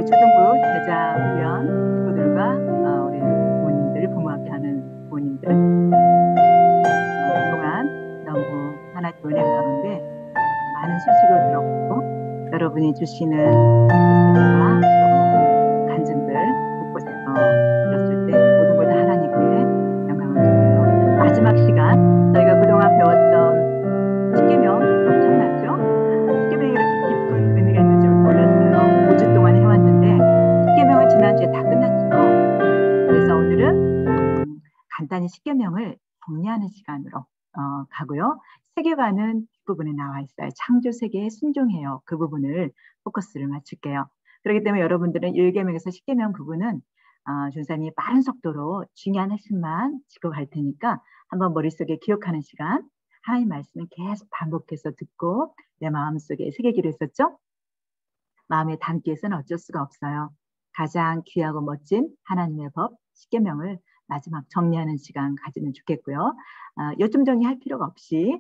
우리 초등부 제자훈련 식구들과 우리 부모님들, 부모학교 하는 부모님들 그동안 너무 하나님 은혜 가운데 많은 소식을 들었고 여러분이 주시는 메시지와 또 간증들 곳곳에서 들었을 때 모든 걸 다 하나님께 영광을 돌려요. 마지막 시간 저희가 그동안 배웠던 십계명 엄청났죠? 십계명이 이렇게 깊은 의미가 있는 줄 몰랐어요. 5주 동안 해왔는데 십계명은 지난주에 다 끝났죠. 그래서 오늘은 간단히 십계명을 정리하는 시간으로 가고요. 세계관은 뒷부분에 나와 있어요. 창조 세계에 순종해요. 그 부분을 포커스를 맞출게요. 그렇기 때문에 여러분들은 1계명에서 10계명 부분은 준사님이 빠른 속도로 중요한 핵심만 짚고 갈 테니까 한번 머릿속에 기억하는 시간, 하나님 말씀을 계속 반복해서 듣고 내 마음속에 새기기로 했었죠? 마음에 담기 위해서는 어쩔 수가 없어요. 가장 귀하고 멋진 하나님의 법 10계명을 마지막 정리하는 시간 가지면 좋겠고요. 요점 정리할 필요가 없이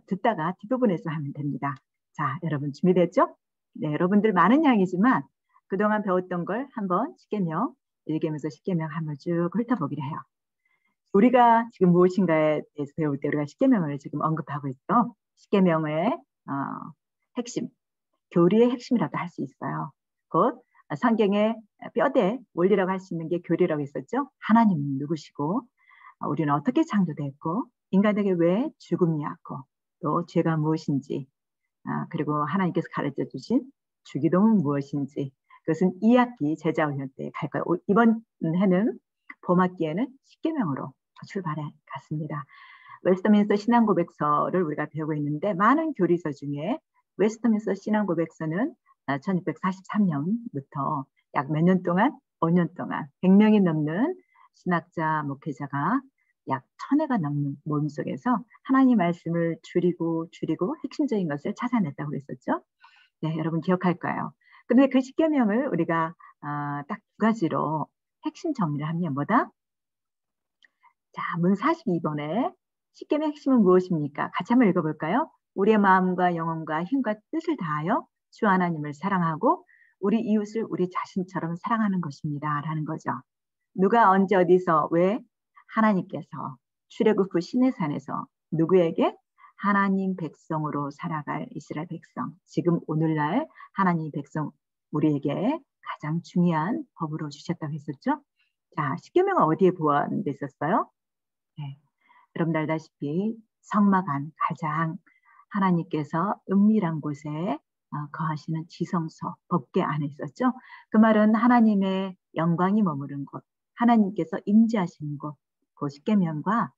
듣다가 뒷부분에서 하면 됩니다. 자, 여러분 준비됐죠? 네, 여러분들 많은 양이지만 그동안 배웠던 걸 한번 10계명, 1계명에서 10계명 한번 쭉 훑어보기로 해요. 우리가 지금 무엇인가에 대해서 배울 때 우리가 10계명을 지금 언급하고 있죠. 10계명의 핵심, 교리의 핵심이라고 할 수 있어요. 곧 성경의 뼈대 원리라고 할 수 있는 게 교리라고 했었죠. 하나님은 누구시고 우리는 어떻게 창조됐고 인간에게 왜 죽음이 왔고 또 죄가 무엇인지 그리고 하나님께서 가르쳐 주신 주기도는 무엇인지 그것은 2학기 제자훈련 때 갈 거예요. 이번 해는 봄학기에는 10계명으로 출발해 갔습니다. 웨스트민스터 신앙고백서를 우리가 배우고 있는데 많은 교리서 중에 웨스트민스터 신앙고백서는 1643년부터 약 몇 년 동안? 5년 동안 100명이 넘는 신학자, 목회자가 약 1000회가 넘는 모임 속에서 하나님 말씀을 줄이고 핵심적인 것을 찾아냈다고 그랬었죠. 네, 여러분 기억할 거예요. 근데 그 10계명을 우리가 딱 두 가지로 핵심 정리를 하면 뭐다? 자, 문 42번에 10계명의 핵심은 무엇입니까? 같이 한번 읽어볼까요? 우리의 마음과 영혼과 힘과 뜻을 다하여 주 하나님을 사랑하고 우리 이웃을 우리 자신처럼 사랑하는 것입니다. 라는 거죠. 누가 언제 어디서 왜 하나님께서 출애굽 후 시내산에서 누구에게 하나님 백성으로 살아갈 이스라엘 백성, 지금 오늘날 하나님 백성 우리에게 가장 중요한 법으로 주셨다고 했었죠. 자, 10계명은 어디에 보완돼 있었어요? 네, 여러분들 알다시피 성막 안 가장 하나님께서 은밀한 곳에 거하시는 지성소, 법궤 안에 있었죠. 그 말은 하나님의 영광이 머무른 곳, 하나님께서 임재하시는 곳, 그 10계명과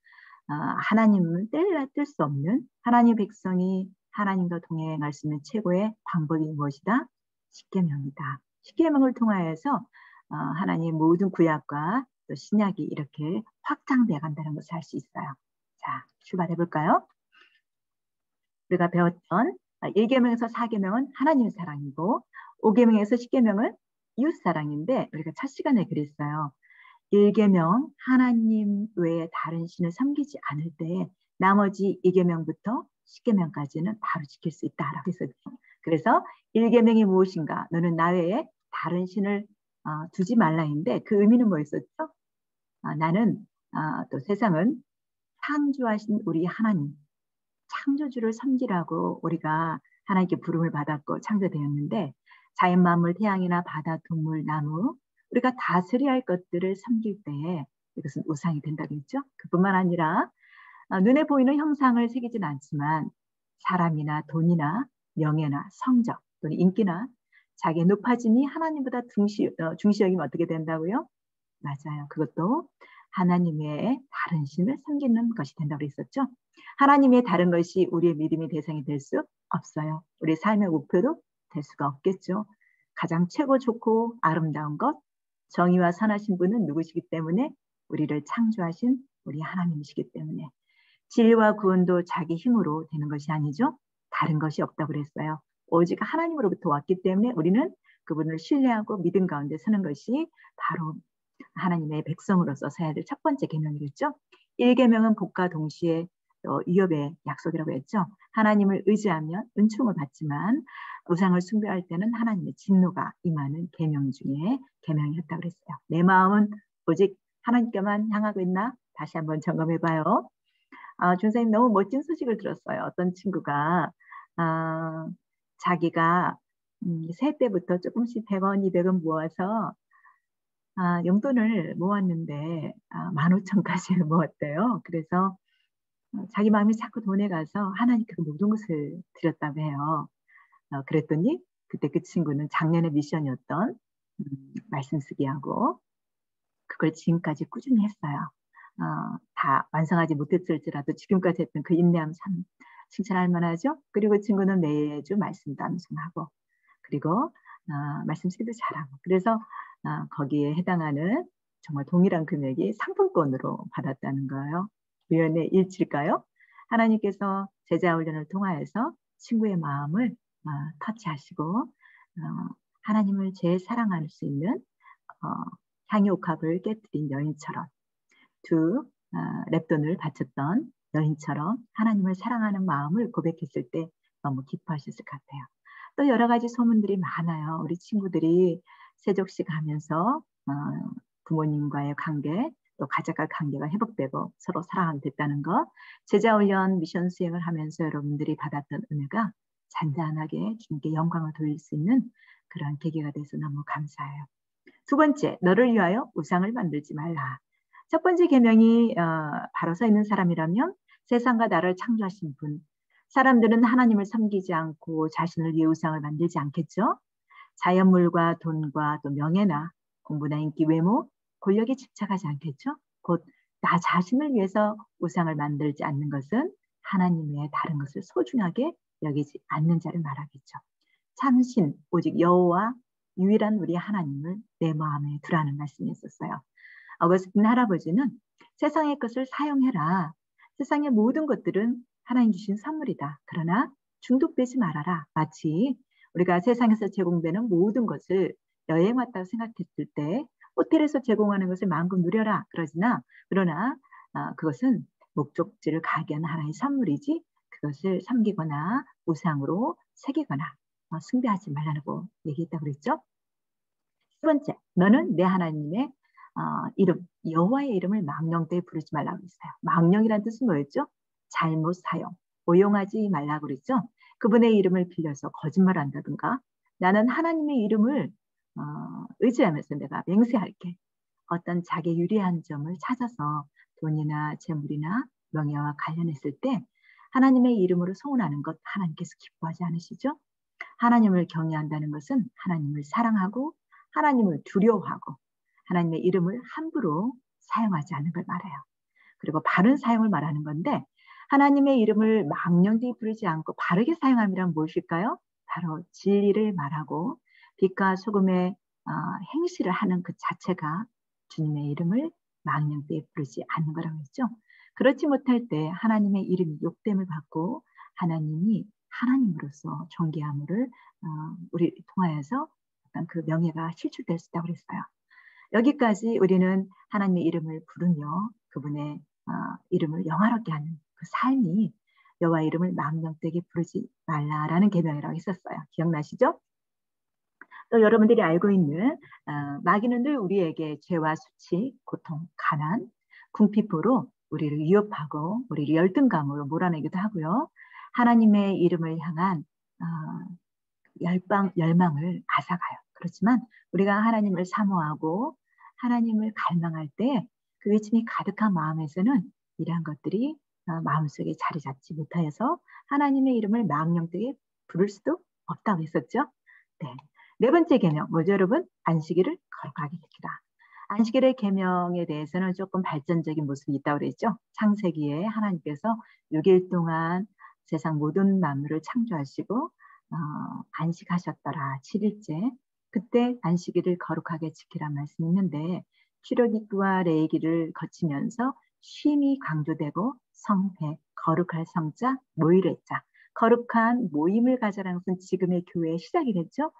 하나님은 뗄 수 없는 하나님 백성이 하나님과 동행할 수 있는 최고의 방법이 무엇이다? 10계명이다. 10계명을 통하여서 하나님 모든 구약과 또 신약이 이렇게 확장되어 간다는 것을 알 수 있어요. 자, 출발해 볼까요? 우리가 배웠던 1계명에서 4계명은 하나님 사랑이고 5계명에서 10계명은 이웃 사랑인데 우리가 첫 시간에 그랬어요. 1계명 하나님 외에 다른 신을 섬기지 않을 때 나머지 2계명부터 10계명까지는 바로 지킬 수 있다라고 했었죠. 그래서 1계명이 무엇인가? 너는 나 외에 다른 신을 두지 말라인데 그 의미는 뭐였었죠? 나는 또 세상은 창조하신 우리 하나님 창조주를 섬기라고 우리가 하나님께 부름을 받았고 창조되었는데 자연 만물, 태양이나 바다, 동물, 나무 우리가 다스려야 할 것들을 섬길 때에 이것은 우상이 된다고 했죠. 그뿐만 아니라 눈에 보이는 형상을 새기진 않지만 사람이나 돈이나 명예나 성적 또는 인기나 자기의 높아짐이 하나님보다 중시 여기면 어떻게 된다고요? 맞아요. 그것도 하나님의 다른 신을 섬기는 것이 된다고 했었죠. 하나님의 다른 것이 우리의 믿음의 대상이 될 수 없어요. 우리 삶의 목표도 될 수가 없겠죠. 가장 최고 좋고 아름다운 것, 정의와 선하신 분은 누구시기 때문에 우리를 창조하신 우리 하나님이시기 때문에 진리와 구원도 자기 힘으로 되는 것이 아니죠. 다른 것이 없다고 그랬어요. 오직 하나님으로부터 왔기 때문에 우리는 그분을 신뢰하고 믿음 가운데 서는 것이 바로 하나님의 백성으로서 서야 될 첫 번째 계명이겠죠. 1계명은 복과 동시에 또 위협의 약속이라고 했죠. 하나님을 의지하면 은총을 받지만 우상을 숭배할 때는 하나님의 진노가 임하는 계명 중에 계명이었다고 그랬어요. 내 마음은 오직 하나님께만 향하고 있나? 다시 한번 점검해봐요. 준사님 너무 멋진 소식을 들었어요. 어떤 친구가 자기가 새 때부터 조금씩 100원, 200원 모아서 용돈을 모았는데 15,000까지 모았대요. 그래서 자기 마음이 자꾸 돈에 가서 하나님께 그 모든 것을 드렸다고 해요. 그랬더니 그때 그 친구는 작년에 미션이었던 말씀 쓰기하고 그걸 지금까지 꾸준히 했어요. 다 완성하지 못했을지라도 지금까지 했던 그 인내함 참 칭찬할 만하죠. 그리고 그 친구는 매주 말씀도 암송하고 그리고 말씀 쓰기도 잘하고 그래서 거기에 해당하는 정말 동일한 금액이 상품권으로 받았다는 거예요. 우연의 일치일까요? 하나님께서 제자 훈련을 통하여서 친구의 마음을 터치하시고 하나님을 제일 사랑할 수 있는 향유옥합을 깨뜨린 여인처럼 두 랩돈을 바쳤던 여인처럼 하나님을 사랑하는 마음을 고백했을 때 너무 기뻐하셨을 것 같아요. 또 여러 가지 소문들이 많아요. 우리 친구들이 세족식 하면서 부모님과의 관계, 또 가족과 관계가 회복되고 서로 사랑하게 됐다는 것, 제자훈련 미션 수행을 하면서 여러분들이 받았던 은혜가 잔잔하게 주님께 영광을 돌릴 수 있는 그런 계기가 돼서 너무 감사해요. 두 번째, 너를 위하여 우상을 만들지 말라. 첫 번째 계명이 바로 서 있는 사람이라면 세상과 나를 창조하신 분, 사람들은 하나님을 섬기지 않고 자신을 위해 우상을 만들지 않겠죠? 자연물과 돈과 또 명예나 공부나 인기, 외모, 권력에 집착하지 않겠죠? 곧 나 자신을 위해서 우상을 만들지 않는 것은 하나님 외에 다른 것을 소중하게 여기지 않는 자를 말하겠죠. 참신, 오직 여호와 유일한 우리 하나님을 내 마음에 두라는 말씀이 있었어요. 어거스틴 할아버지는 세상의 것을 사용해라. 세상의 모든 것들은 하나님 주신 선물이다. 그러나 중독되지 말아라. 마치 우리가 세상에서 제공되는 모든 것을 여행 왔다고 생각했을 때 호텔에서 제공하는 것을 마음껏 누려라. 그러나 그것은 목적지를 가게 하는 하나의 선물이지 그것을 섬기거나 우상으로 새기거나 숭배하지 말라고 얘기했다고 그랬죠. 세 번째, 너는 내 하나님의 이름, 여호와의 이름을 망령되이 부르지 말라고 했어요. 망령이라는 뜻은 뭐였죠? 잘못 사용, 오용하지 말라고 그랬죠. 그분의 이름을 빌려서 거짓말한다든가 나는 하나님의 이름을 의지하면서 내가 맹세할게. 어떤 자기 유리한 점을 찾아서 돈이나 재물이나 명예와 관련했을 때 하나님의 이름으로 소원하는 것 하나님께서 기뻐하지 않으시죠? 하나님을 경외한다는 것은 하나님을 사랑하고 하나님을 두려워하고 하나님의 이름을 함부로 사용하지 않는 걸 말해요. 그리고 바른 사용을 말하는 건데 하나님의 이름을 망령되이 부르지 않고 바르게 사용함이란 무엇일까요? 바로 진리를 말하고 빛과 소금의 행실을 하는 그 자체가 주님의 이름을 망령되이 부르지 않는 거라고 했죠. 그렇지 못할 때 하나님의 이름이 욕됨을 받고 하나님이 하나님으로서 존귀함을 우리 통하여서 어떤 그 명예가 실추될 수 있다고 그랬어요. 여기까지 우리는 하나님의 이름을 부르며 그분의 이름을 영화롭게 하는 그 삶이 여호와 이름을 망령되게 부르지 말라라는 계명이라고 했었어요. 기억나시죠? 또 여러분들이 알고 있는 마귀는 늘 우리에게 죄와 수치, 고통, 가난, 궁핍으로 우리를 위협하고 우리를 열등감으로 몰아내기도 하고요. 하나님의 이름을 향한 열망을 앗아가요. 그렇지만 우리가 하나님을 사모하고 하나님을 갈망할 때 그 외침이 가득한 마음에서는 이러한 것들이 마음속에 자리 잡지 못하여서 하나님의 이름을 망령되게 부를 수도 없다고 했었죠. 네. 네 번째 계명 뭐죠 여러분? 안식일을 거룩하게 지키라. 안식일의 계명에 대해서는 조금 발전적인 모습이 있다고 그랬죠. 창세기에 하나님께서 6일 동안 세상 모든 만물을 창조하시고 안식하셨더라. 7일째. 그때 안식일을 거룩하게 지키란 말씀이 있는데 출애굽기와 레위기를 거치면서 쉼이 강조되고 성회, 거룩할 성자, 모일의자, 거룩한 모임을 가져라는 것은 지금의 교회의 시작이겠죠.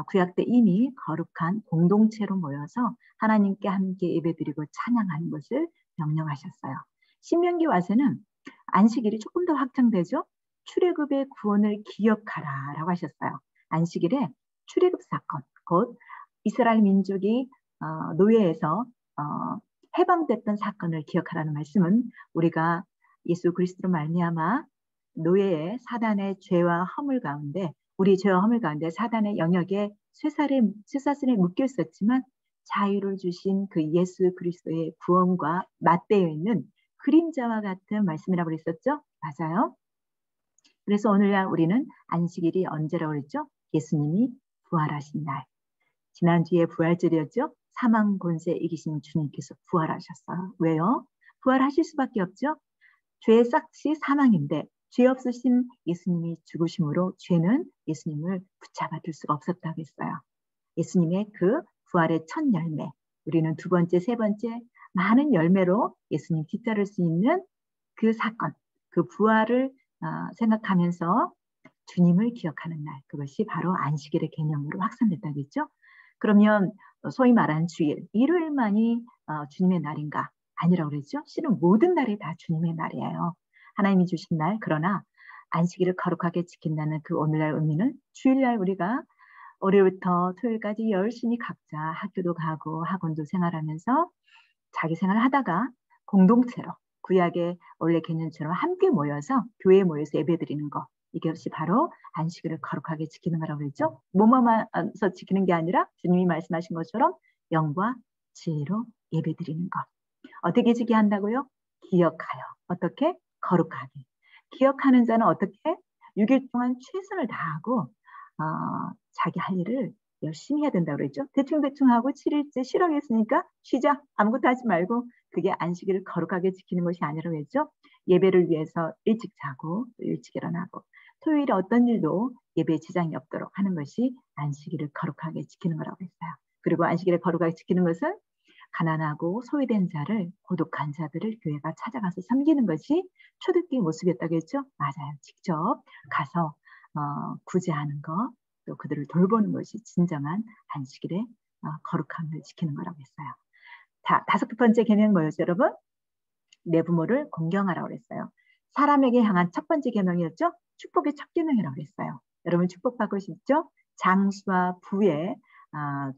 구약 때 이미 거룩한 공동체로 모여서 하나님께 함께 예배드리고 찬양하는 것을 명령하셨어요. 신명기 와서는 안식일이 조금 더 확장되죠. 출애굽의 구원을 기억하라라고 하셨어요. 안식일에 출애굽 사건, 곧 이스라엘 민족이 노예에서 해방됐던 사건을 기억하라는 말씀은 우리가 예수 그리스도로 말미암아 노예의 사단의 죄와 허물 가운데 우리 죄와 허물 가운데 사단의 영역에 쇠사슬에 묶여 있었지만 자유를 주신 그 예수 그리스도의 구원과 맞대어 있는 그림자와 같은 말씀이라고 그랬었죠? 맞아요. 그래서 오늘날 우리는 안식일이 언제라고 그랬죠? 예수님이 부활하신 날. 지난주에 부활절이었죠? 사망 권세 이기신 주님께서 부활하셨어요. 왜요? 부활하실 수밖에 없죠? 죄의 싹이 사망인데 죄 없으신 예수님이 죽으심으로 죄는 예수님을 붙잡아 둘 수가 없었다고 했어요. 예수님의 그 부활의 첫 열매, 우리는 두 번째, 세 번째 많은 열매로 예수님 뒤따를 수 있는 그 사건, 그 부활을 생각하면서 주님을 기억하는 날, 그것이 바로 안식일의 개념으로 확산됐다고 했죠. 그러면 소위 말하는 주일, 일요일만이 주님의 날인가? 아니라고 그랬죠. 실은 모든 날이 다 주님의 날이에요. 하나님이 주신 날. 그러나 안식일을 거룩하게 지킨다는 그 오늘날 의미는 주일날 우리가 월요일부터 토요일까지 열심히 각자 학교도 가고 학원도 생활하면서 자기 생활을 하다가 공동체로 구약의 원래 개념처럼 함께 모여서 교회에 모여서 예배드리는 거, 이것이 바로 안식일을 거룩하게 지키는 거라고 그랬죠. 몸만서 지키는 게 아니라 주님이 말씀하신 것처럼 영과 지혜로 예배드리는 것. 어떻게 지게 한다고요? 기억하여. 어떻게? 거룩하게. 기억하는 자는 어떻게? 6일 동안 최선을 다하고 자기 할 일을 열심히 해야 된다고 그랬죠. 대충대충 하고 7일째 쉬라겠으니까 쉬자. 아무것도 하지 말고 그게 안식일을 거룩하게 지키는 것이 아니라고 했죠. 예배를 위해서 일찍 자고 일찍 일어나고 토요일에 어떤 일도 예배에 지장이 없도록 하는 것이 안식일을 거룩하게 지키는 거라고 했어요. 그리고 안식일을 거룩하게 지키는 것은 가난하고 소외된 자를, 고독한 자들을 교회가 찾아가서 섬기는 것이 초대교회 모습이었다고 했죠. 맞아요. 직접 가서 구제하는 것, 또 그들을 돌보는 것이 진정한 안식일의 거룩함을 지키는 거라고 했어요. 다섯 번째 계명은 뭐였죠, 여러분? 내 부모를 공경하라고 그랬어요. 사람에게 향한 첫 번째 계명이었죠. 축복의 첫 계명이라고 그랬어요. 여러분 축복받고 싶죠? 장수와 부의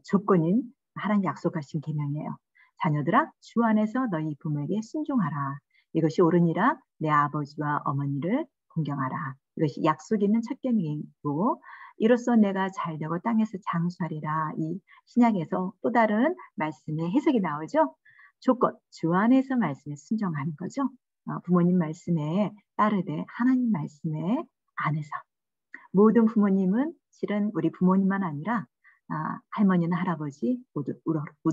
조건인 하나님 약속하신 계명이에요. 자녀들아, 주 안에서 너희 부모에게 순종하라. 이것이 옳으니라. 내 아버지와 어머니를 공경하라. 이것이 약속 있는 첫 계명이고, 이로써 내가 잘되고 땅에서 장수하리라. 이 신약에서 또 다른 말씀의 해석이 나오죠. 조건, 주 안에서 말씀에 순종하는 거죠. 부모님 말씀에 따르되 하나님 말씀에 안에서. 모든 부모님은 실은 우리 부모님만 아니라 할머니나 할아버지, 모두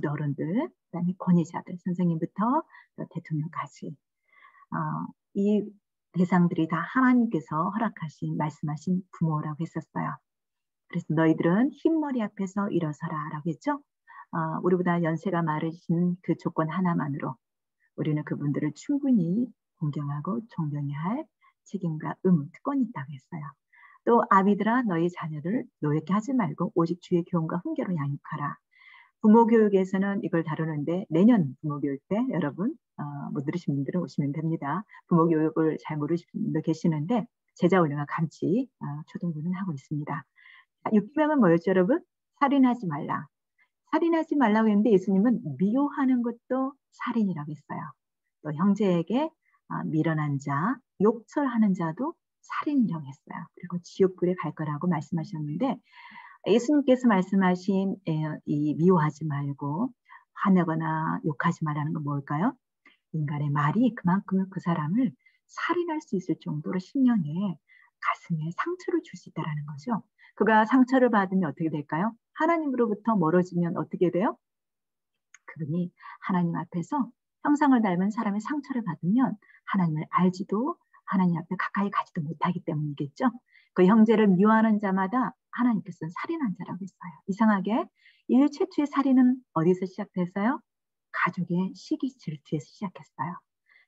어른들, 그다음에 권위자들, 선생님부터 대통령까지 이 대상들이 다 하나님께서 허락하신 말씀하신 부모라고 했었어요. 그래서 너희들은 흰머리 앞에서 일어서라 라고 했죠. 우리보다 연세가 많으신 그 조건 하나만으로 우리는 그분들을 충분히 공경하고 존경해야 할 책임과 의무, 특권이 있다고 했어요. 또 아비들아 너희 자녀를 노예케 하지 말고 오직 주의 교훈과 훈계로 양육하라. 부모 교육에서는 이걸 다루는데 내년 부모 교육 때 여러분 못 들으신 분들은 오시면 됩니다. 부모 교육을 잘 모르시는 분도 계시는데 제자 훈련과 같이 초등부는 하고 있습니다. 6계명은 뭐였죠, 여러분? 살인하지 말라. 살인하지 말라고 했는데 예수님은 미워하는 것도 살인이라고 했어요. 또 형제에게 미련한 자, 욕설하는 자도 살인이라고 했어요. 그리고 지옥불에 갈 거라고 말씀하셨는데 예수님께서 말씀하신 이 미워하지 말고 화내거나 욕하지 말라는 건 뭘까요? 인간의 말이 그만큼 그 사람을 살인할 수 있을 정도로 심령에 가슴에 상처를 줄 수 있다는 거죠. 그가 상처를 받으면 어떻게 될까요? 하나님으로부터 멀어지면 어떻게 돼요? 그분이 하나님 앞에서 형상을 닮은 사람의 상처를 받으면 하나님을 알지도 하나님 앞에 가까이 가지도 못하기 때문이겠죠. 그 형제를 미워하는 자마다 하나님께서는 살인한 자라고 했어요. 이상하게 인류 최초의 살인은 어디서 시작됐어요? 가족의 시기 질투에서 시작했어요.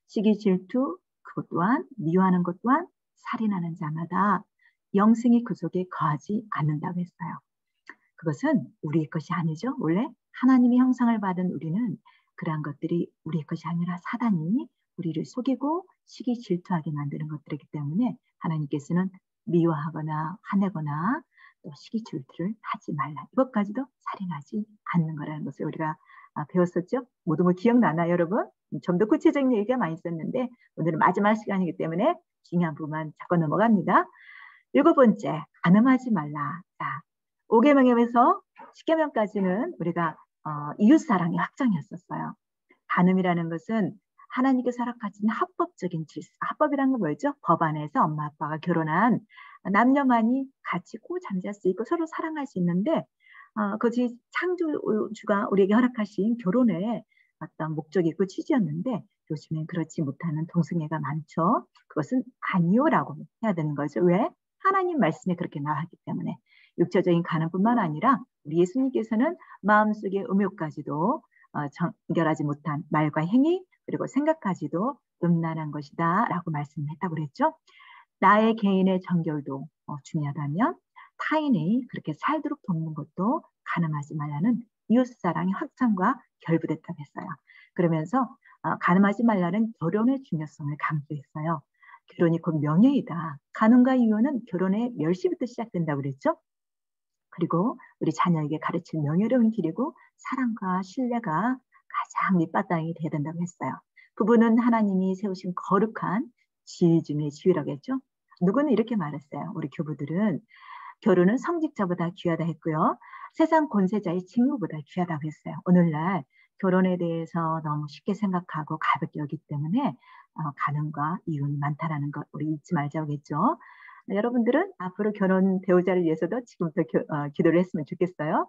시기 질투, 그것 또한 미워하는 것 또한 살인하는 자마다 영생이 그 속에 거하지 않는다고 했어요. 그것은 우리의 것이 아니죠. 원래 하나님의 형상을 받은 우리는 그러한 것들이 우리의 것이 아니라 사단이 우리를 속이고 시기 질투하게 만드는 것들이기 때문에 하나님께서는 미워하거나 화내거나 또 시기줄들을 하지 말라. 이것까지도 살인하지 않는 거라는 것을 우리가 배웠었죠. 모두 기억나나요, 여러분? 좀 더 구체적인 얘기가 많이 있었는데 오늘은 마지막 시간이기 때문에 중요한 부분만 잡고 넘어갑니다. 7번째, 간음하지 말라. 자, 5계명에서 10계명까지는 우리가 이웃사랑의 확정이었었어요. 간음이라는 것은 하나님께서 허락하신 합법적인 질서. 합법이라는 건 뭐였죠? 법 안에서 엄마 아빠가 결혼한 남녀만이 같이 꼭 잠잘 수 있고 서로 사랑할 수 있는데 그것이 창조주가 우리에게 허락하신 결혼의 어떤 목적이 있고 취지였는데 요즘엔 그렇지 못하는 동성애가 많죠. 그것은 아니요라고 해야 되는 거죠. 왜? 하나님 말씀에 그렇게 나왔기 때문에. 육체적인 간음뿐만 아니라 우리 예수님께서는 마음속의 음욕까지도 정결하지 못한 말과 행위 그리고 생각까지도 음란한 것이다 라고 말씀했다고 그랬죠. 나의 개인의 정결도 중요하다면 타인이 그렇게 살도록 돕는 것도 간음하지 말라는 이웃사랑의 확장과 결부됐다고 했어요. 그러면서 간음하지 말라는 결혼의 중요성을 강조했어요. 결혼이 곧 명예이다. 간음과 이혼은 결혼의 멸시부터 시작된다고 그랬죠. 그리고 우리 자녀에게 가르칠 명예로운 길이고 사랑과 신뢰가 가장 밑바탕이 돼야 된다고 했어요. 부부는 하나님이 세우신 거룩한 지위 중에 지위라고 했죠. 누구는 이렇게 말했어요. 우리 교부들은 결혼은 성직자보다 귀하다 했고요. 세상 권세자의 직무보다 귀하다고 했어요. 오늘날 결혼에 대해서 너무 쉽게 생각하고 가볍게 여기기 때문에 간음과 이혼이 많다라는 것 우리 잊지 말자고 했죠. 여러분들은 앞으로 결혼 배우자를 위해서도 지금부터 기도를 했으면 좋겠어요.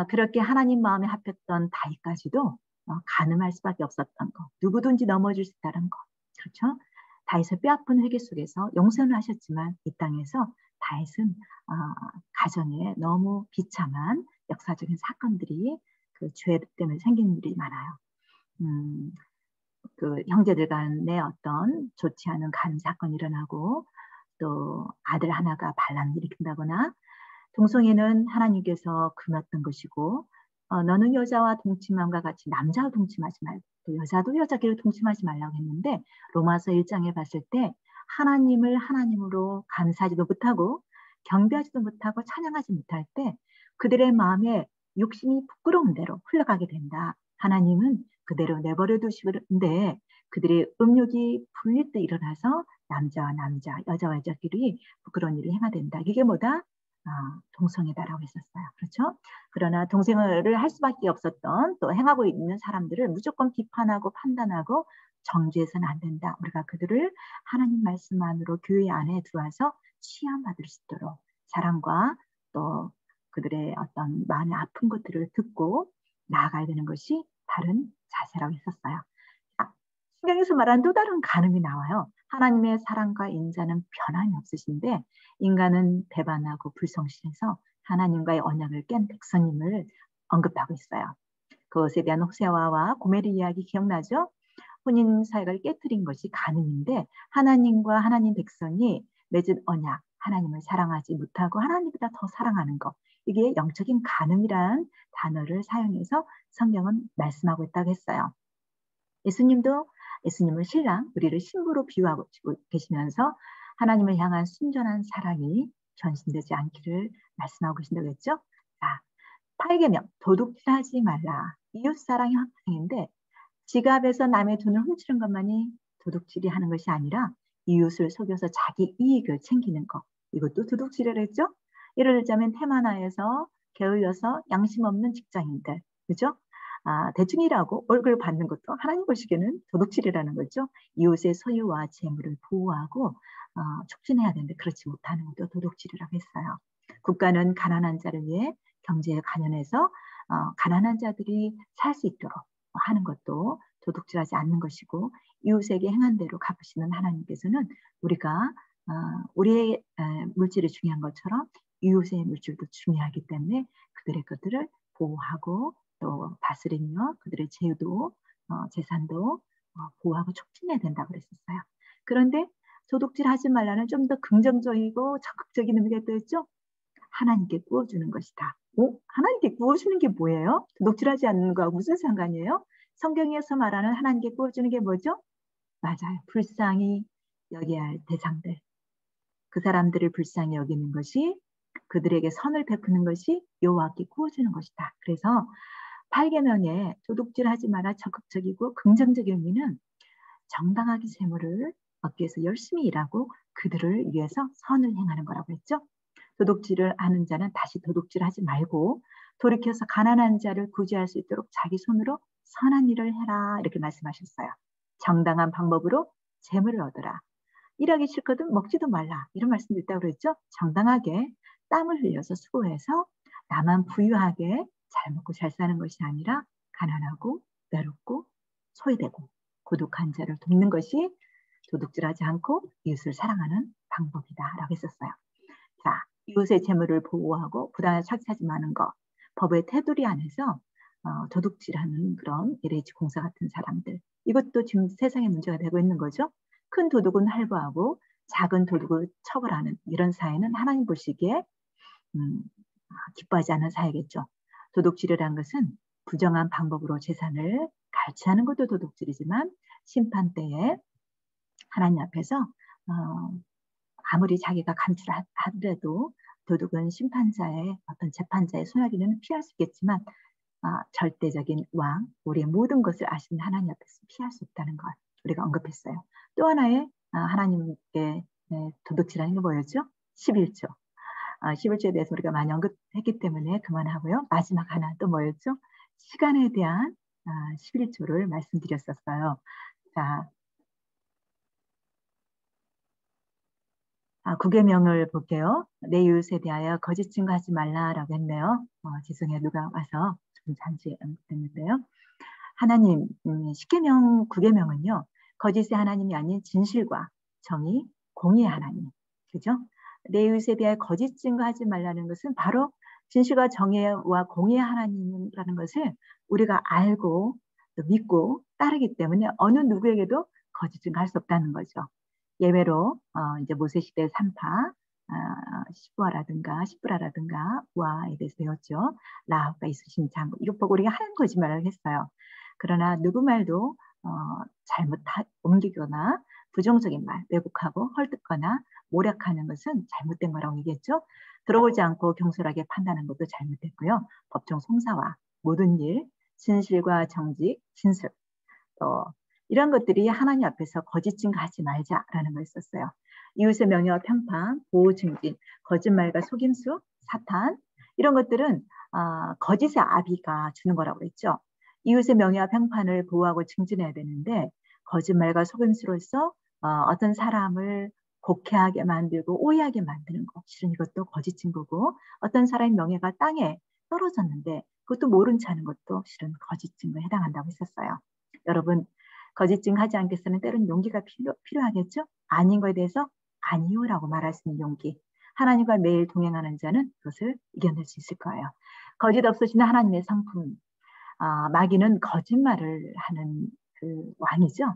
그렇게 하나님 마음에 합했던 다윗까지도 간음할 수밖에 없었던 것. 누구든지 넘어질 수 있다는 것. 그렇죠? 다윗의 뼈아픈 회개 속에서 용서는 하셨지만 이 땅에서 다윗은 가정에 너무 비참한 역사적인 사건들이 그 죄 때문에 생긴 일이 많아요. 그 형제들 간에 어떤 좋지 않은 간음 사건이 일어나고 또 아들 하나가 반란을 일으킨다거나 동성애는 하나님께서 금했던 것이고 너는 여자와 동침함과 같이 남자와 동침하지 말고 또 여자도 여자끼리 동침하지 말라고 했는데 로마서 1장에 봤을 때 하나님을 하나님으로 감사하지도 못하고 경배하지도 못하고 찬양하지 못할 때 그들의 마음에 욕심이 부끄러운 대로 흘러가게 된다. 하나님은 그대로 내버려 두시는데 그들의 음욕이 불릴 때 일어나서 남자와 남자, 여자와 여자끼리 부끄러운 일을 행하된다. 이게 뭐다? 동성애다라고 했었어요. 그렇죠? 그러나 동성애를 할 수밖에 없었던 또 행하고 있는 사람들을 무조건 비판하고 판단하고 정죄해서는 안 된다. 우리가 그들을 하나님 말씀 안으로 교회 안에 들어와서 시험받을 수 있도록 사랑과 또 그들의 어떤 마음의 아픈 것들을 듣고 나아가야 되는 것이 바른 자세라고 했었어요. 성경에서 말하는 또 다른 간음이 나와요. 하나님의 사랑과 인자는 변함이 없으신데 인간은 배반하고 불성실해서 하나님과의 언약을 깬 백성임을 언급하고 있어요. 그것에 대한 호세아와 고멜의 이야기 기억나죠? 혼인 사역을 깨뜨린 것이 간음인데 하나님과 하나님 백성이 맺은 언약, 하나님을 사랑하지 못하고 하나님보다 더 사랑하는 것. 이게 영적인 간음이란 단어를 사용해서 성경은 말씀하고 있다고 했어요. 예수님을 신랑, 우리를 신부로 비유하고 계시면서 하나님을 향한 순전한 사랑이 전신되지 않기를 말씀하고 계신다고 했죠. 자, 8계명 도둑질하지 말라. 이웃사랑의 확장인데 지갑에서 남의 돈을 훔치는 것만이 도둑질이 하는 것이 아니라 이웃을 속여서 자기 이익을 챙기는 것. 이것도 도둑질을 했죠. 예를 들자면 테마나에서 게을러서 양심 없는 직장인들. 그죠? 대충 일하고 월급을 받는 것도 하나님 보시기에는 도둑질이라는 거죠. 이웃의 소유와 재물을 보호하고 촉진해야 되는데 그렇지 못하는 것도 도둑질이라고 했어요. 국가는 가난한 자를 위해 경제에 관여해서 가난한 자들이 살 수 있도록 하는 것도 도둑질하지 않는 것이고 이웃에게 행한 대로 갚으시는 하나님께서는 우리가 우리의 물질이 중요한 것처럼 이웃의 물질도 중요하기 때문에 그들의 것들을 보호하고 또 다스리며 그들의 재유도 재산도 보호하고 촉진해야 된다고 그랬었어요. 그런데 도둑질하지 말라는 좀 더 긍정적이고 적극적인 의미가 또 있죠. 하나님께 구워주는 것이다. 하나님께 구워주는 게 뭐예요? 도둑질하지 않는 거하고 무슨 상관이에요? 성경에서 말하는 하나님께 구워주는 게 뭐죠? 맞아요. 불쌍히 여겨야 할 대상들. 그 사람들을 불쌍히 여기는 것이 그들에게 선을 베푸는 것이 여호와께 구워주는 것이다. 그래서 8계명에 도둑질하지 마라 적극적이고 긍정적인 의미는 정당하게 재물을 얻기 위해서 열심히 일하고 그들을 위해서 선을 행하는 거라고 했죠. 도둑질을 하는 자는 다시 도둑질하지 말고 돌이켜서 가난한 자를 구제할 수 있도록 자기 손으로 선한 일을 해라 이렇게 말씀하셨어요. 정당한 방법으로 재물을 얻어라. 일하기 싫거든 먹지도 말라 이런 말씀도 있다고 그랬죠. 정당하게 땀을 흘려서 수고해서 나만 부유하게 잘 먹고 잘 사는 것이 아니라 가난하고 외롭고 소외되고 고독한 자를 돕는 것이 도둑질하지 않고 이웃을 사랑하는 방법이다라고 했었어요. 자, 이웃의 재물을 보호하고 부당하게 착취하지 마는 것, 법의 테두리 안에서 도둑질하는 그런 LH 공사 같은 사람들, 이것도 지금 세상에 문제가 되고 있는 거죠. 큰 도둑은 할부하고 작은 도둑을 처벌하는 이런 사회는 하나님 보시기에 기뻐하지 않는 사회겠죠. 도둑질이라는 것은 부정한 방법으로 재산을 갈취하는 것도 도둑질이지만 심판 때에 하나님 앞에서 아무리 자기가 감출하더라도 도둑은 심판자의 어떤 재판자의 손아귀는 피할 수 있겠지만 절대적인 왕, 우리의 모든 것을 아시는 하나님 앞에서 피할 수 없다는 것 우리가 언급했어요. 또 하나의 하나님께 도둑질하는 게 뭐였죠? 11조. 11조에 대해서 우리가 많이 언급했기 때문에 그만하고요. 마지막 하나 또 뭐였죠? 시간에 대한 11조를 말씀드렸었어요. 자, 9계명을 볼게요. 내 이웃에 대하여 거짓 증거하지 말라라고 했네요. 죄송해요. 누가 와서 좀 잠시 언급했는데요. 하나님 10계명, 9계명은요. 거짓의 하나님이 아닌 진실과 정의, 공의의 하나님. 그죠? 내 이웃에 대하여 거짓 증거하지 말라는 것은 바로 진실과 정의와 공의의 하나님이라는 것을 우리가 알고 또 믿고 따르기 때문에 어느 누구에게도 거짓 증거할 수 없다는 거죠. 예외로 이제 모세 시대 산파 시부아라든가 시브라라든가 우아에 대해서 배웠죠. 라합과 있으신 장군 이것 보고 우리가 하는 거짓말을 했어요. 그러나 누구 말도 잘못 옮기거나 부정적인 말, 왜곡하고 헐뜯거나 모략하는 것은 잘못된 거라고 얘기했죠. 들어보지 않고 경솔하게 판단하는 것도 잘못됐고요. 법정 송사와 모든 일, 진실과 정직, 진술 또 이런 것들이 하나님 앞에서 거짓 증거하지 말자라는 걸 썼어요. 이웃의 명예와 평판, 보호 증진, 거짓말과 속임수, 사탄 이런 것들은 거짓의 아비가 주는 거라고 했죠. 이웃의 명예와 평판을 보호하고 증진해야 되는데 거짓말과 속임수로서 어떤 사람을 곡해하게 만들고 오해하게 만드는 것 실은 이것도 거짓 증거고 어떤 사람의 명예가 땅에 떨어졌는데 그것도 모른 채 하는 것도 실은 거짓 증거에 해당한다고 했었어요. 여러분 거짓 증거하지 않겠어는 때로는 용기가 필요하겠죠. 아닌 것에 대해서 아니요라고 말할 수 있는 용기. 하나님과 매일 동행하는 자는 그것을 이겨낼 수 있을 거예요. 거짓 없으시는 하나님의 성품. 마귀는 거짓말을 하는 그 왕이죠.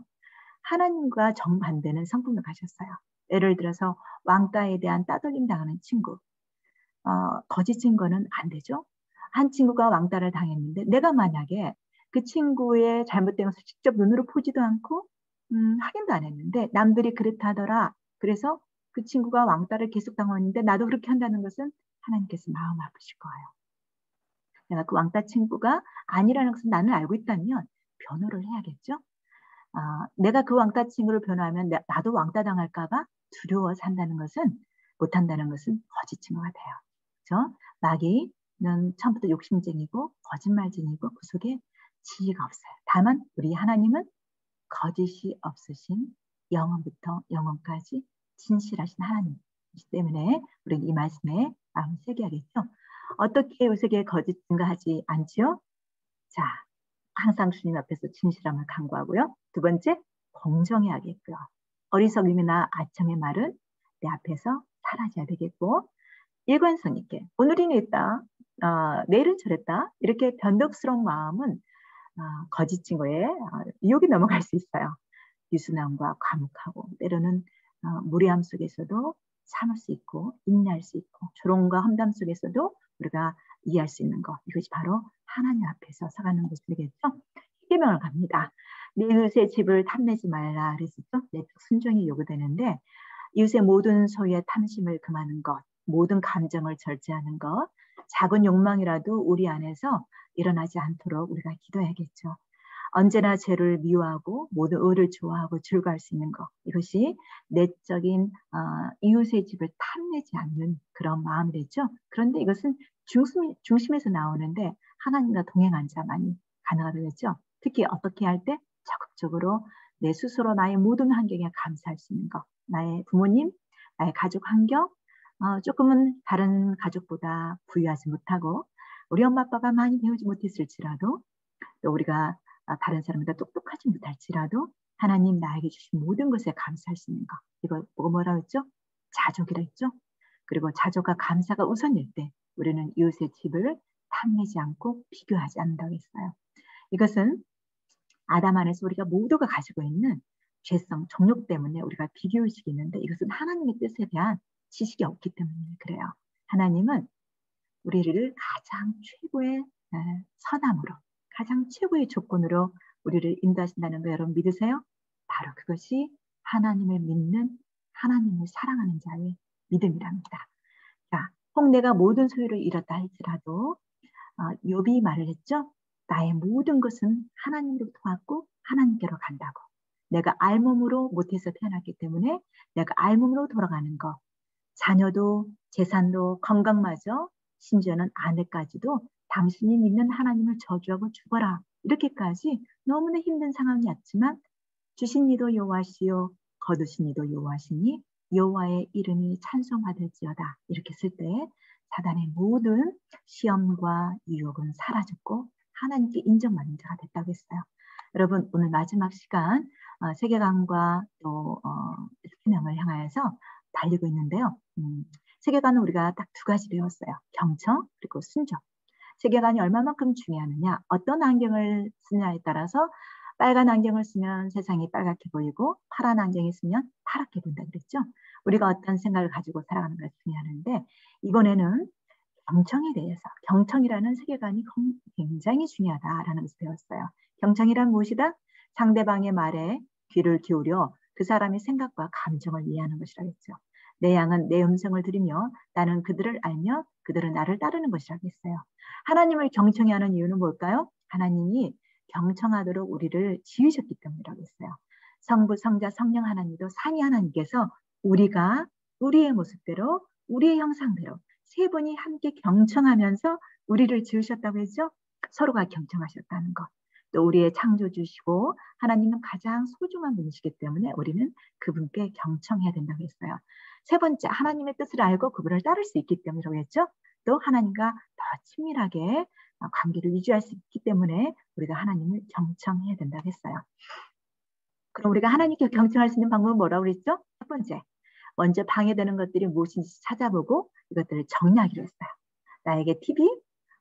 하나님과 정반대는 성품을 가졌어요. 예를 들어서 왕따에 대한 따돌림 당하는 친구. 거짓 증거는 안 되죠. 한 친구가 왕따를 당했는데 내가 만약에 그 친구의 잘못된 것을 직접 눈으로 보지도 않고 확인도 안 했는데 남들이 그렇다더라. 그래서 그 친구가 왕따를 계속 당했는데 나도 그렇게 한다는 것은 하나님께서 마음 아프실 거예요. 내가 그 왕따 친구가 아니라는 것은 나는 알고 있다면 변호를 해야겠죠. 내가 그 왕따 친구를 변호하면 나도 왕따 당할까 봐 두려워 산다는 것은 못한다는 것은 거짓 증거가 돼요. 그렇죠? 마귀는 처음부터 욕심쟁이고 거짓말쟁이고 그 속에 지혜가 없어요. 다만 우리 하나님은 거짓이 없으신 영원부터 영원까지 진실하신 하나님이기 때문에 우리는 이 말씀에 마음을 새겨야겠죠. 어떻게 요셉에게 거짓 증거하지 않지요? 자, 항상 주님 앞에서 진실함을 강구하고요. 두 번째, 공정해야겠고요. 어리석음이나 아첨의 말은 내 앞에서 사라져야 되겠고 일관성 있게 오늘은 이랬다, 내일은 저랬다 이렇게 변덕스러운 마음은 거짓 증거에 유혹이 넘어갈 수 있어요. 유순함과 과묵하고 때로는 무례함 속에서도 참을 수 있고 인내할 수 있고 조롱과 험담 속에서도 우리가 이해할 수 있는 것 이것이 바로 하나님 앞에서 서가는 것이겠죠. 십계명을 갑니다. 내 이웃의 집을 탐내지 말라 그랬었죠. 내적 순종이 요구되는데 이웃의 모든 소유에 탐심을 금하는 것 모든 감정을 절제하는 것, 작은 욕망이라도 우리 안에서 일어나지 않도록 우리가 기도해야겠죠. 언제나 죄를 미워하고 모든 의를 좋아하고 즐거워할 수 있는 것. 이것이 내적인 이웃의 집을 탐내지 않는 그런 마음이랬죠. 그런데 이것은 중심에서 나오는데 하나님과 동행한 자만이 가능하겠죠. 특히 어떻게 할 때 적극적으로 내 스스로 나의 모든 환경에 감사할 수 있는 것. 나의 부모님, 나의 가족 환경, 조금은 다른 가족보다 부유하지 못하고 우리 엄마 아빠가 많이 배우지 못했을지라도 또 우리가 다른 사람보다 똑똑하지 못할지라도 하나님 나에게 주신 모든 것에 감사할 수 있는 것. 이거 뭐라고 했죠? 자족이라 했죠? 그리고 자족과 감사가 우선일 때 우리는 이웃의 집을 탐내지 않고 비교하지 않는다고 했어요. 이것은 아담 안에서 우리가 모두가 가지고 있는 죄성, 정욕 때문에 우리가 비교의식이 있는데 이것은 하나님의 뜻에 대한 지식이 없기 때문에 그래요. 하나님은 우리를 가장 최고의 선함으로 가장 최고의 조건으로 우리를 인도하신다는 거 여러분 믿으세요? 바로 그것이 하나님을 믿는 하나님을 사랑하는 자의 믿음이랍니다. 자, 혹 내가 모든 소유를 잃었다 할지라도 욥이 말을 했죠. 나의 모든 것은 하나님으로부터 왔고 하나님께로 간다고. 내가 알몸으로 못해서 태어났기 때문에 내가 알몸으로 돌아가는 것. 자녀도 재산도 건강마저 심지어는 아내까지도 당신이 믿는 하나님을 저주하고 죽어라. 이렇게까지 너무나 힘든 상황이었지만 주신 이도 여호와시요 거두신 이도 여호와시니 여호와의 이름이 찬송받을지어다. 이렇게 쓸 때 사단의 모든 시험과 유혹은 사라졌고 하나님께 인정받는 자가 됐다고 했어요. 여러분 오늘 마지막 시간 세계관과 또 스피명을 향하여서 달리고 있는데요. 세계관은 우리가 딱 두 가지 배웠어요. 경청 그리고 순종. 세계관이 얼마만큼 중요하느냐. 어떤 안경을 쓰냐에 따라서 빨간 안경을 쓰면 세상이 빨갛게 보이고 파란 안경을 쓰면 파랗게 본다 그랬죠. 우리가 어떤 생각을 가지고 살아가는 것이 중요하는데 이번에는 경청에 대해서 경청이라는 세계관이 굉장히 중요하다라는 것을 배웠어요. 경청이란 무엇이다? 상대방의 말에 귀를 기울여 그 사람의 생각과 감정을 이해하는 것이라 했죠. 내 양은 내 음성을 들으며 나는 그들을 알며 그들은 나를 따르는 것이라고 했어요. 하나님을 경청해야 하는 이유는 뭘까요? 하나님이 경청하도록 우리를 지으셨기 때문이라고 했어요. 성부, 성자, 성령 하나님도 삼위 하나님께서 우리가 우리의 모습대로 우리의 형상대로 세 분이 함께 경청하면서 우리를 지으셨다고 했죠. 서로가 경청하셨다는 것. 또 우리의 창조주시고 하나님은 가장 소중한 분이시기 때문에 우리는 그분께 경청해야 된다고 했어요. 세 번째, 하나님의 뜻을 알고 그분을 따를 수 있기 때문이라고 했죠. 또 하나님과 더 친밀하게 관계를 유지할 수 있기 때문에 우리가 하나님을 경청해야 된다고 했어요. 그럼 우리가 하나님께 경청할 수 있는 방법은 뭐라고 그랬죠? 첫 번째, 먼저 방해되는 것들이 무엇인지 찾아보고 이것들을 정리하기로 했어요. 나에게 TV,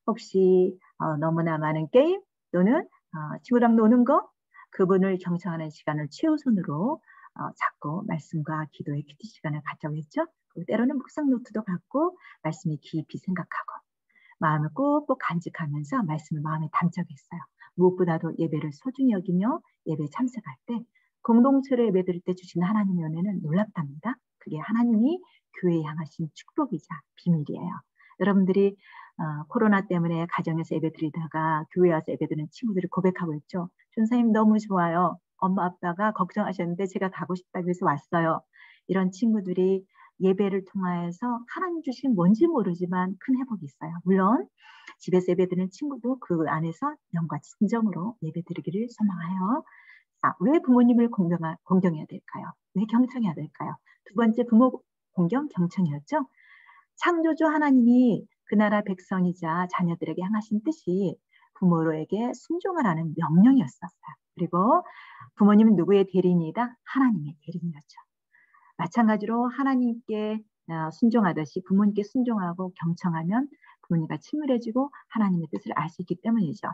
혹시 너무나 많은 게임 또는 친구랑 노는 거, 그분을 경청하는 시간을 최우선으로 잡고 말씀과 기도의 큐티 시간을 갖자고 했죠. 때로는 묵상 노트도 갖고 말씀을 깊이 생각하고 마음을 꾹꾹 간직하면서 말씀을 마음에 담자고 했어요. 무엇보다도 예배를 소중히 여기며 예배에 참석할 때 공동체를 예배 드릴 때 주시는 하나님의 은혜는 놀랍답니다. 그게 하나님이 교회에 향하신 축복이자 비밀이에요. 여러분들이 코로나 때문에 가정에서 예배 드리다가 교회 와서 예배 드리는 친구들이 고백하고 있죠. 전사님 너무 좋아요. 엄마 아빠가 걱정하셨는데 제가 가고 싶다고 해서 왔어요. 이런 친구들이 예배를 통하여서 하나님 주신 뭔지 모르지만 큰 회복이 있어요. 물론 집에서 예배 드리는 친구도 그 안에서 영과 진정으로 예배 드리기를 소망하여 왜 부모님을 공경해야 될까요? 왜 경청해야 될까요? 두 번째 부모 공경 경청이었죠. 창조주 하나님이 그 나라 백성이자 자녀들에게 향하신 뜻이 부모로에게 순종하라는 명령이었었어요. 그리고 부모님은 누구의 대리인이다? 하나님의 대리인이었죠. 마찬가지로 하나님께 순종하듯이 부모님께 순종하고 경청하면 부모님과 친밀해지고 하나님의 뜻을 알 수 있기 때문이죠.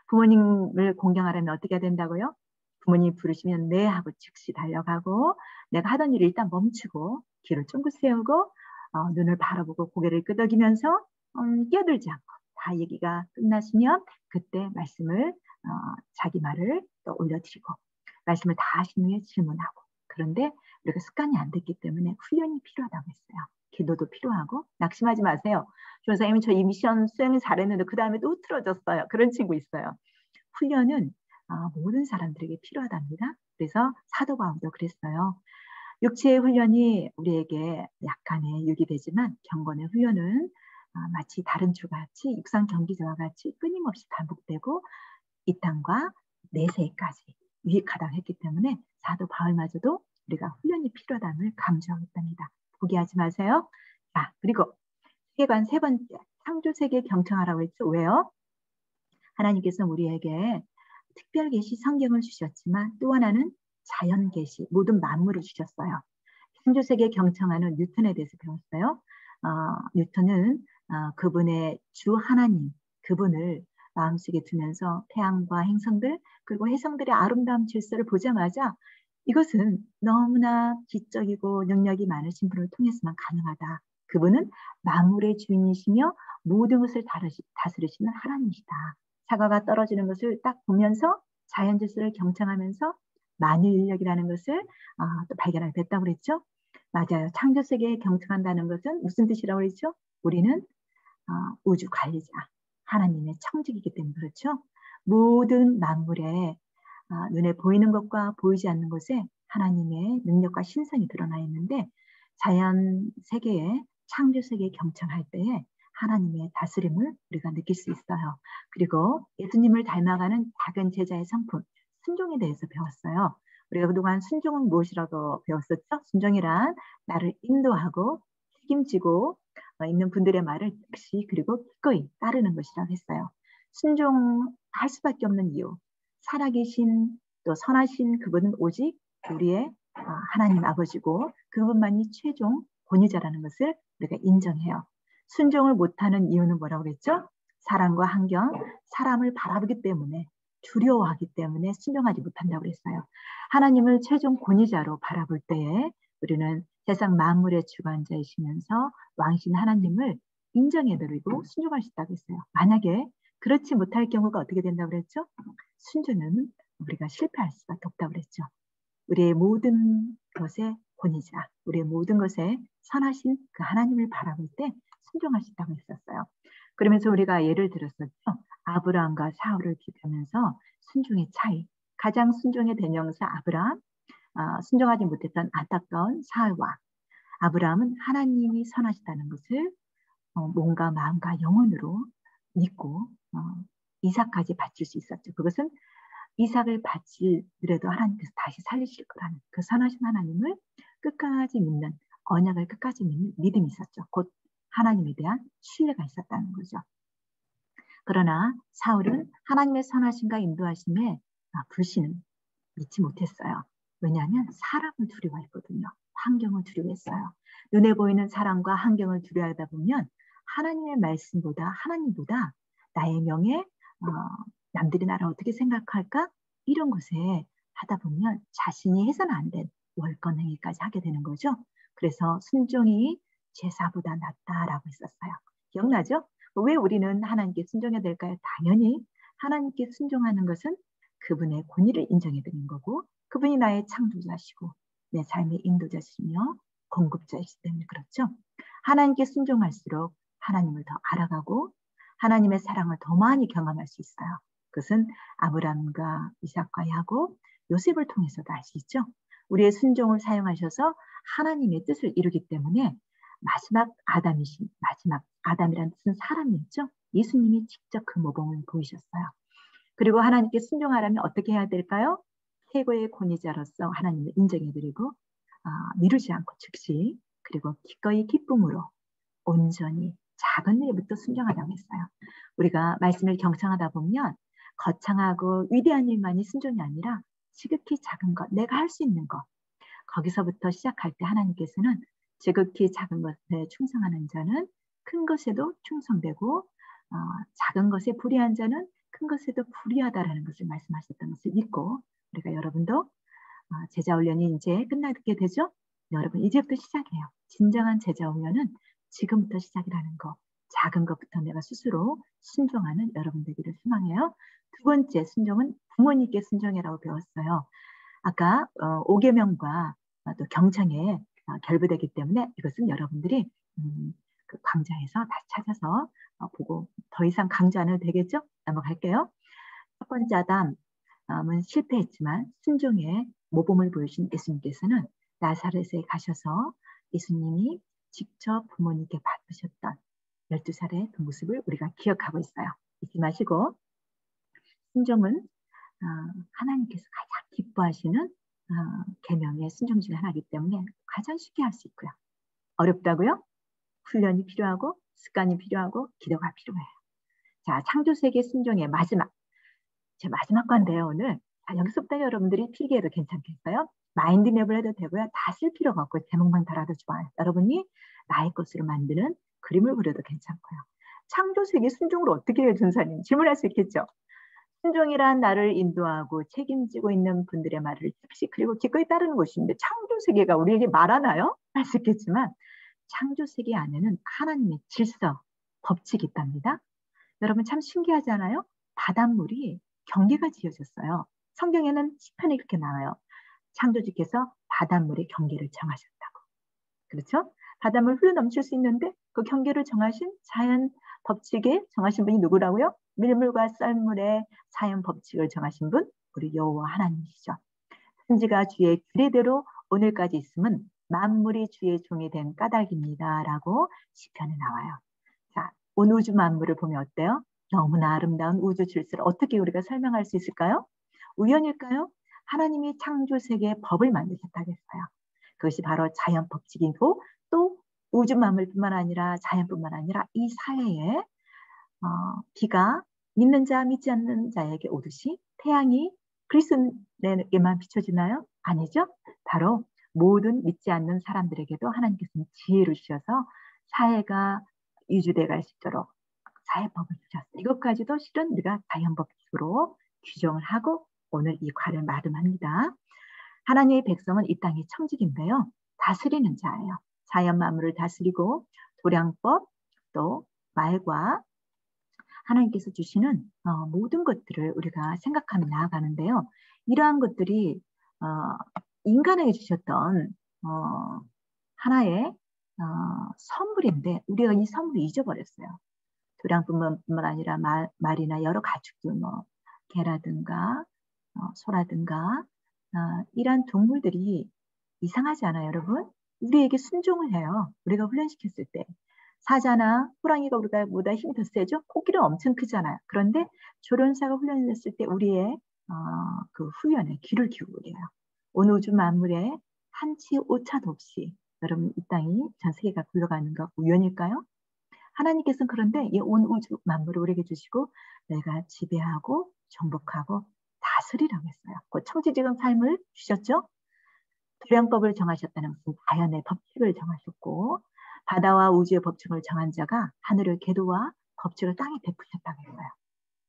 부모님을 공경하려면 어떻게 해야 된다고요? 부모님 부르시면 네 하고 즉시 달려가고 내가 하던 일을 일단 멈추고 귀를 쫑긋 세우고 눈을 바라보고 고개를 끄덕이면서 끼어들지 않고 다 얘기가 끝나시면 그때 말씀을 자기 말을 또 올려드리고 말씀을 다 하신 후에 질문하고 그런데 우리가 습관이 안 됐기 때문에 훈련이 필요하다고 했어요. 기도도 필요하고 낙심하지 마세요. 조사님이 저 이 미션 수행 잘했는데 그 다음에 또 흐트러졌어요. 그런 친구 있어요. 훈련은 모든 사람들에게 필요하답니다. 그래서 사도 바울도 그랬어요. 육체의 훈련이 우리에게 약간의 유익이 되지만 경건의 훈련은 마치 다른 줄같이 육상 경기자와 같이 끊임없이 반복되고 이 땅과 내세까지 유익하다고 했기 때문에 사도 바울마저도 우리가 훈련이 필요하다는 강조하고 있답니다. 포기하지 마세요. 자, 그리고 세계관 세 번째, 창조세계 경청하라고 했죠. 왜요? 하나님께서 우리에게 특별 계시 성경을 주셨지만 또 하나는 자연 계시, 모든 만물을 주셨어요. 창조세계 경청하는 뉴턴에 대해서 배웠어요. 뉴턴은 그분의 주 하나님, 그분을 마음속에 두면서 태양과 행성들 그리고 해성들의 아름다운 질서를 보자마자 이것은 너무나 기적이고 능력이 많으신 분을 통해서만 가능하다. 그분은 만물의 주인이시며 모든 것을 다스리시는 하나님이시다. 사과가 떨어지는 것을 딱 보면서 자연 질서를 경청하면서 만유인력이라는 것을 또 발견하게 됐다고 그랬죠. 맞아요. 창조세계에 경청한다는 것은 무슨 뜻이라고 그랬죠? 우리는 우주 관리자, 하나님의 청직이기 때문에 그렇죠. 모든 만물에 눈에 보이는 것과 보이지 않는 것에 하나님의 능력과 신성이 드러나 있는데 자연 세계에 창조 세계에 경청할 때에 하나님의 다스림을 우리가 느낄 수 있어요. 그리고 예수님을 닮아가는 작은 제자의 성품, 순종에 대해서 배웠어요. 우리가 그동안 순종은 무엇이라고 배웠었죠? 순종이란 나를 인도하고 책임지고 있는 분들의 말을 즉시 그리고 기꺼이 따르는 것이라고 했어요. 순종할 수밖에 없는 이유. 살아계신 또 선하신 그분은 오직 우리의 하나님 아버지고 그분만이 최종 권위자라는 것을 우리가 인정해요. 순종을 못하는 이유는 뭐라고 그랬죠? 사람과 환경, 사람을 바라보기 때문에 두려워하기 때문에 순종하지 못한다고 그랬어요. 하나님을 최종 권위자로 바라볼 때에 우리는 세상 만물의 주관자이시면서 왕신 하나님을 인정해드리고 순종할 수 있다고 했어요. 만약에 그렇지 못할 경우가 어떻게 된다고 그랬죠? 순종은 우리가 실패할 수밖에 없다고 그랬죠. 우리의 모든 것의 권위자, 우리의 모든 것에 선하신 그 하나님을 바라볼 때 순종할 수 있다고 했었어요. 그러면서 우리가 예를 들었었죠. 아브라함과 사울을 비교하면서 순종의 차이. 가장 순종의 대명사 아브라함, 순종하지 못했던 안타까운 사울과 아브라함은 하나님이 선하시다는 것을 몸과 마음과 영혼으로 믿고 이삭까지 바칠 수 있었죠. 그것은 이삭을 바치더라도 하나님께서 다시 살리실 거라는 그 선하신 하나님을 끝까지 믿는 언약을 끝까지 믿는 믿음이 있었죠. 곧 하나님에 대한 신뢰가 있었다는 거죠. 그러나 사울은 하나님의 선하심과 인도하심에 불신은 믿지 못했어요. 왜냐하면 사람을 두려워했거든요. 환경을 두려워했어요. 눈에 보이는 사람과 환경을 두려워하다 보면 하나님의 말씀보다 하나님보다 나의 명예, 남들이 나를 어떻게 생각할까? 이런 것에 하다 보면 자신이 해서는 안 된 월권 행위까지 하게 되는 거죠. 그래서 순종이 제사보다 낫다라고 했었어요. 기억나죠? 왜 우리는 하나님께 순종해야 될까요? 당연히 하나님께 순종하는 것은 그분의 권위를 인정해 드리는 거고 그분이 나의 창조자시고 내 삶의 인도자시며 공급자이시기 때문에 그렇죠. 하나님께 순종할수록 하나님을 더 알아가고 하나님의 사랑을 더 많이 경험할 수 있어요. 그것은 아브라함과 이삭과 야곱, 요셉을 통해서도 알 수 있죠. 우리의 순종을 사용하셔서 하나님의 뜻을 이루기 때문에 마지막 아담이신 마지막 아담이라는 뜻은 사람이었죠. 예수님이 직접 그 모범을 보이셨어요. 그리고 하나님께 순종하려면 어떻게 해야 될까요? 최고의 권위자로서 하나님을 인정해드리고 미루지 않고 즉시 그리고 기꺼이 기쁨으로 온전히 작은 일부터 순종하라고 했어요. 우리가 말씀을 경청하다 보면 거창하고 위대한 일만이 순종이 아니라 지극히 작은 것, 내가 할 수 있는 것 거기서부터 시작할 때 하나님께서는 지극히 작은 것에 충성하는 자는 큰 것에도 충성되고 작은 것에 불의한 자는 큰 것에도 불의하다라는 것을 말씀하셨던 것을 믿고 우리가 여러분도 제자 훈련이 이제 끝나게 되죠? 여러분 이제부터 시작해요. 진정한 제자 훈련은 지금부터 시작이라는 거. 작은 것부터 내가 스스로 순종하는 여러분 되기를 소망해요. 두 번째 순종은 부모님께 순종해라고 배웠어요. 아까 5계명과 또 경창에 결부되기 때문에 이것은 여러분들이 그 강좌에서 다시 찾아서 보고 더 이상 강좌 안 해도 되겠죠? 넘어갈게요. 첫 번째 아담은 실패했지만 순종의 모범을 보여주신 예수님께서는 나사렛에 가셔서 예수님이 직접 부모님께 받으셨던 12살의 그 모습을 우리가 기억하고 있어요. 잊지 마시고 순종은 하나님께서 가장 기뻐하시는 계명의 순종 중 하나이기 때문에 가장 쉽게 할 수 있고요. 어렵다고요? 훈련이 필요하고 습관이 필요하고 기도가 필요해요. 자, 창조세계 순종의 마지막, 제 마지막 건데요 오늘. 자, 여기서부터 여러분들이 필기해도 괜찮겠어요? 마인드맵을 해도 되고요. 다 쓸 필요가 없고 제목만 달아도 좋아요. 여러분이 나의 것으로 만드는 그림을 그려도 괜찮고요. 창조세계 순종을 어떻게 해요, 전사님? 질문할 수 있겠죠? 순종이란 나를 인도하고 책임지고 있는 분들의 말을 즉시 그리고 기꺼이 따르는 것인데 창조세계가 우리에게 말하나요? 할 수 있겠지만 창조세계 안에는 하나님의 질서, 법칙이 있답니다. 여러분 참 신기하지 않아요? 바닷물이 경계가 지어졌어요. 성경에는 시편에 이렇게 나와요. 창조주께서 바닷물의 경계를 정하셨다고. 그렇죠? 바닷물 흘러 넘칠 수 있는데 그 경계를 정하신 자연 법칙에 정하신 분이 누구라고요? 밀물과 썰물의 자연 법칙을 정하신 분, 우리 여호와 하나님이시죠. 천지가 주의 규례대로 오늘까지 있음은 만물이 주의 종이 된 까닭입니다. 라고 시편에 나와요. 자, 온 우주 만물을 보면 어때요? 너무나 아름다운 우주 질서를 어떻게 우리가 설명할 수 있을까요? 우연일까요? 하나님이 창조세계의 법을 만드셨다겠어요. 그것이 바로 자연 법칙이고 또 우주 만물뿐만 아니라 자연뿐만 아니라 이 사회에 비가 믿는 자 믿지 않는 자에게 오듯이 태양이 그리스도에게만 비춰지나요? 아니죠. 바로 모든 믿지 않는 사람들에게도 하나님께서는 지혜를 주셔서 사회가 유지돼 갈 수 있도록 사회법을 주셨어요. 이것까지도 실은 우리가 자연법칙으로 규정을 하고 오늘 이 과를 마름합니다. 하나님의 백성은 이 땅의 청직인데요. 다스리는 자예요. 자연 만물을 다스리고 도량법 또 말과 하나님께서 주시는 모든 것들을 우리가 생각하며 나아가는데요. 이러한 것들이 인간에게 주셨던 하나의 선물인데 우리가 이 선물을 잊어버렸어요. 도량뿐만 아니라 말이나 여러 가축들, 뭐 개라든가 소라든가 이런 동물들이 이상하지 않아요, 여러분? 우리에게 순종을 해요. 우리가 훈련시켰을 때. 사자나 호랑이가 우리보다 힘이 더 세죠? 코끼리는 엄청 크잖아요. 그런데 조련사가 훈련했을 때 우리의 그 훈련에 귀를 기울여요. 온 우주 만물에 한치 오차도 없이 여러분 이 땅이 전 세계가 굴러가는 거 우연일까요? 하나님께서는 그런데 이 온 우주 만물을 우리에게 주시고 내가 지배하고 정복하고 다스리라고 했어요. 그 청지기의 삶을 주셨죠? 도량법을 정하셨다는 것은 자연의 법칙을 정하셨고 바다와 우주의 법칙을 정한 자가 하늘의 궤도와 법칙을 땅에 베푸셨다고 했어요.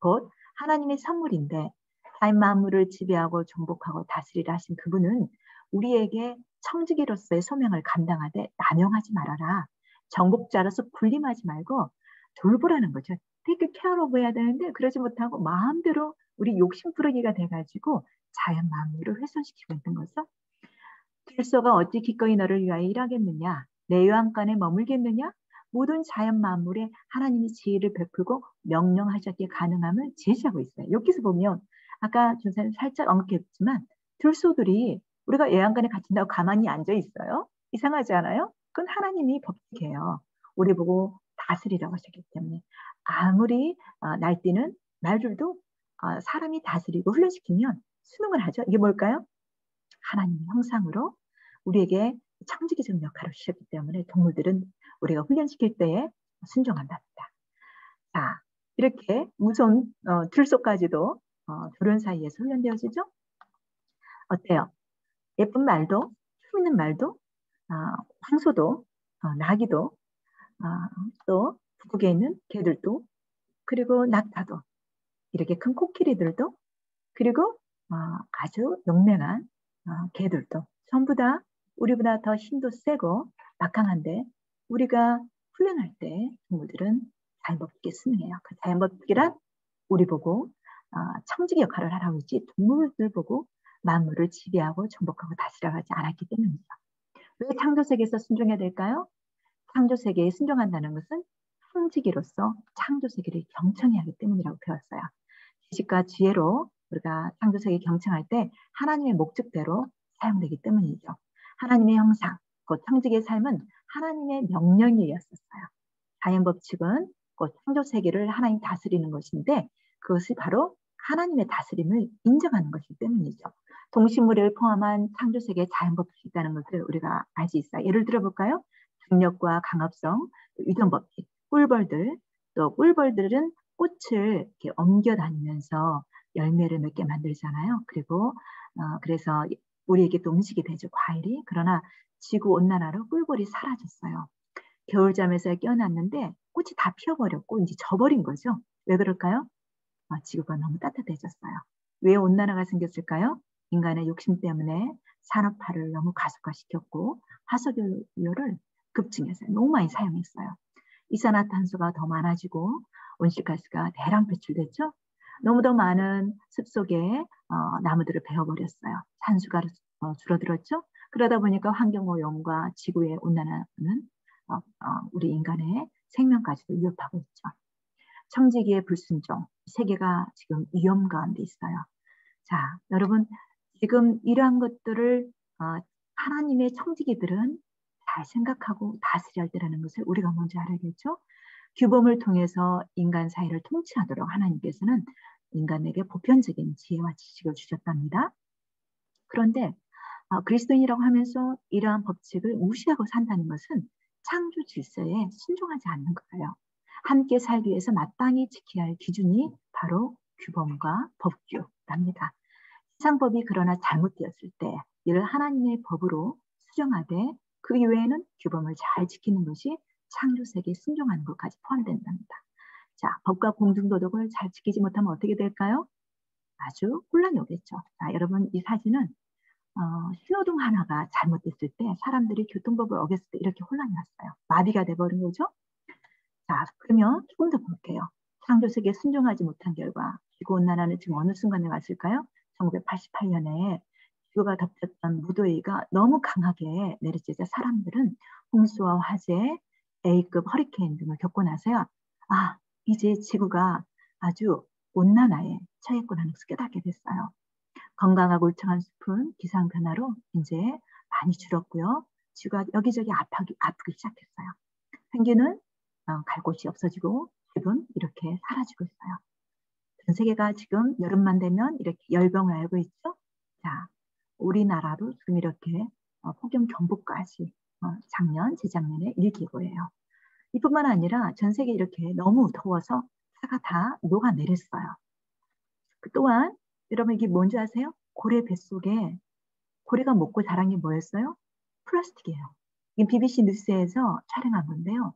곧 하나님의 선물인데 자연 만물을 지배하고 정복하고 다스리라 하신 그분은 우리에게 청지기로서의 소명을 감당하되 남용하지 말아라. 정복자로서 군림하지 말고 돌보라는 거죠. take care of 해야 되는데 그러지 못하고 마음대로 우리 욕심부르기가 돼가지고 자연 만물을 훼손시키고 있는 거죠. 들소가 어찌 기꺼이 너를 위하여 일하겠느냐? 내 요한간에 머물겠느냐? 모든 자연 만물에 하나님이 지혜를 베풀고 명령하셨기에 가능함을 제시하고 있어요. 여기서 보면 아까 조사님 살짝 언급했지만 들소들이 우리가 애완간에 갇힌다고 가만히 앉아 있어요? 이상하지 않아요? 그건 하나님이 법칙이에요. 우리 보고 다스리라고 하셨기 때문에 아무리 날뛰는 말들도 사람이 다스리고 훈련시키면 수능을 하죠. 이게 뭘까요? 하나님의 형상으로 우리에게 창조기적 역할을 주셨기 때문에 동물들은 우리가 훈련시킬 때에 순종한답니다. 자, 이렇게 무서운 들소까지도 조련 사이에서 훈련되어지죠? 어때요? 예쁜 말도, 힘 있는 말도, 황소도, 나귀도, 또 북극에 있는 개들도, 그리고 낙타도, 이렇게 큰 코끼리들도, 그리고 아주 용맹한 개들도 전부 다 우리보다 더 힘도 세고 막강한데 우리가 훈련할 때 동물들은 자연법칙에 순응해요. 그 자연법칙이란 우리 보고 청지기 역할을 하라고 했지 동물들 보고 만물을 지배하고 정복하고 다스려가지 않았기 때문이죠. 왜 창조세계에서 순종해야 될까요? 창조세계에 순종한다는 것은 창지기로서 창조세계를 경청해야 하기 때문이라고 배웠어요. 지식과 지혜로 우리가 창조세계 경청할 때 하나님의 목적대로 사용되기 때문이죠. 하나님의 형상, 곧 창조의 삶은 하나님의 명령에 의했었어요. 자연법칙은 곧 창조세계를 하나님 다스리는 것인데 그것이 바로 하나님의 다스림을 인정하는 것이기 때문이죠. 동식물을 포함한 창조세계의 자연법칙이 있다는 것을 우리가 알 수 있어요. 예를 들어볼까요? 중력과 강압성, 유전법칙, 꿀벌들, 또 꿀벌들은 꽃을 이렇게 옮겨 다니면서 열매를 몇 개 만들잖아요. 그리고 그래서 우리에게 또 음식이 되죠, 과일이. 그러나 지구 온난화로 꿀벌이 사라졌어요. 겨울잠에서 깨어났는데 꽃이 다 피어버렸고 이제 져버린 거죠. 왜 그럴까요? 지구가 너무 따뜻해졌어요. 왜 온난화가 생겼을까요? 인간의 욕심 때문에 산업화를 너무 가속화시켰고 화석연료를 급증해서 너무 많이 사용했어요. 이산화탄소가 더 많아지고 온실가스가 대량 배출됐죠. 너무 더 많은 습속에 나무들을 베어버렸어요. 산수가 줄어들었죠. 그러다 보니까 환경오염과 지구의 온난화는 우리 인간의 생명까지도 위협하고 있죠. 청지기의 불순종, 세계가 지금 위험 가운데 있어요. 자, 여러분 지금 이러한 것들을 하나님의 청지기들은 잘 생각하고 다스려야 되라는 것을 우리가 먼저 알아야겠죠. 규범을 통해서 인간 사회를 통치하도록 하나님께서는 인간에게 보편적인 지혜와 지식을 주셨답니다. 그런데 그리스도인이라고 하면서 이러한 법칙을 무시하고 산다는 것은 창조 질서에 순종하지 않는 거예요. 함께 살기 위해서 마땅히 지켜야 할 기준이 바로 규범과 법규랍니다. 세상법이 그러나 잘못되었을 때 이를 하나님의 법으로 수정하되 그 이외에는 규범을 잘 지키는 것이 창조세계에 순종하는 것까지 포함된답니다. 자, 법과 공중도덕을 잘 지키지 못하면 어떻게 될까요? 아주 혼란이 오겠죠. 자, 여러분 이 사진은 신호등 하나가 잘못됐을 때 사람들이 교통법을 어겼을 때 이렇게 혼란이 왔어요. 마비가 돼버린 거죠. 자, 그러면 조금 더 볼게요. 창조세계에 순종하지 못한 결과 지구온난화는 지금 어느 순간에 왔을까요? 1988년에 지구가 덮쳤던 무더위가 너무 강하게 내리쬐자 사람들은 홍수와 화재, A급 허리케인 등을 겪고 나서야 이제 지구가 아주 온난화에 처했구나는 것을 깨닫게 됐어요. 건강하고 울창한 숲은 기상 변화로 이제 많이 줄었고요. 지구가 여기저기 아프기 시작했어요. 펭귄은 갈 곳이 없어지고 집은 이렇게 사라지고 있어요. 전 세계가 지금 여름만 되면 이렇게 열병을 앓고 있죠. 자, 우리나라도 지금 이렇게 폭염 경보까지 작년, 재작년에 일기고예요. 이뿐만 아니라 전 세계 이렇게 너무 더워서 차가 다 녹아내렸어요. 또한 여러분 이게 뭔지 아세요? 고래 뱃속에 고래가 먹고 자란 게 뭐였어요? 플라스틱이에요. 이게 BBC 뉴스에서 촬영한 건데요.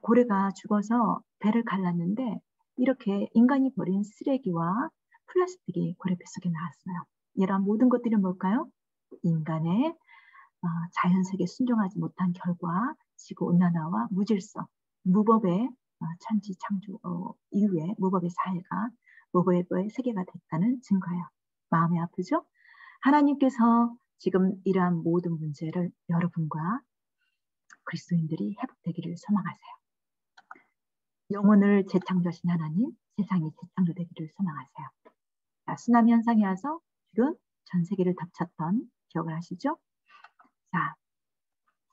고래가 죽어서 배를 갈랐는데 이렇게 인간이 버린 쓰레기와 플라스틱이 고래 뱃속에 나왔어요. 이런 모든 것들이 뭘까요? 인간의 자연세계에 순종하지 못한 결과 지구온난화와 무질서, 무법의 천지창조 이후에 무법의 사회가 무법의 세계가 됐다는 증거예요. 마음이 아프죠? 하나님께서 지금 이러한 모든 문제를 여러분과 그리스도인들이 회복되기를 소망하세요. 영혼을 재창조하신 하나님, 세상이 재창조되기를 소망하세요. 자, 쓰나미 현상이 와서 지금 전 세계를 덮쳤던 기억을 하시죠? 자,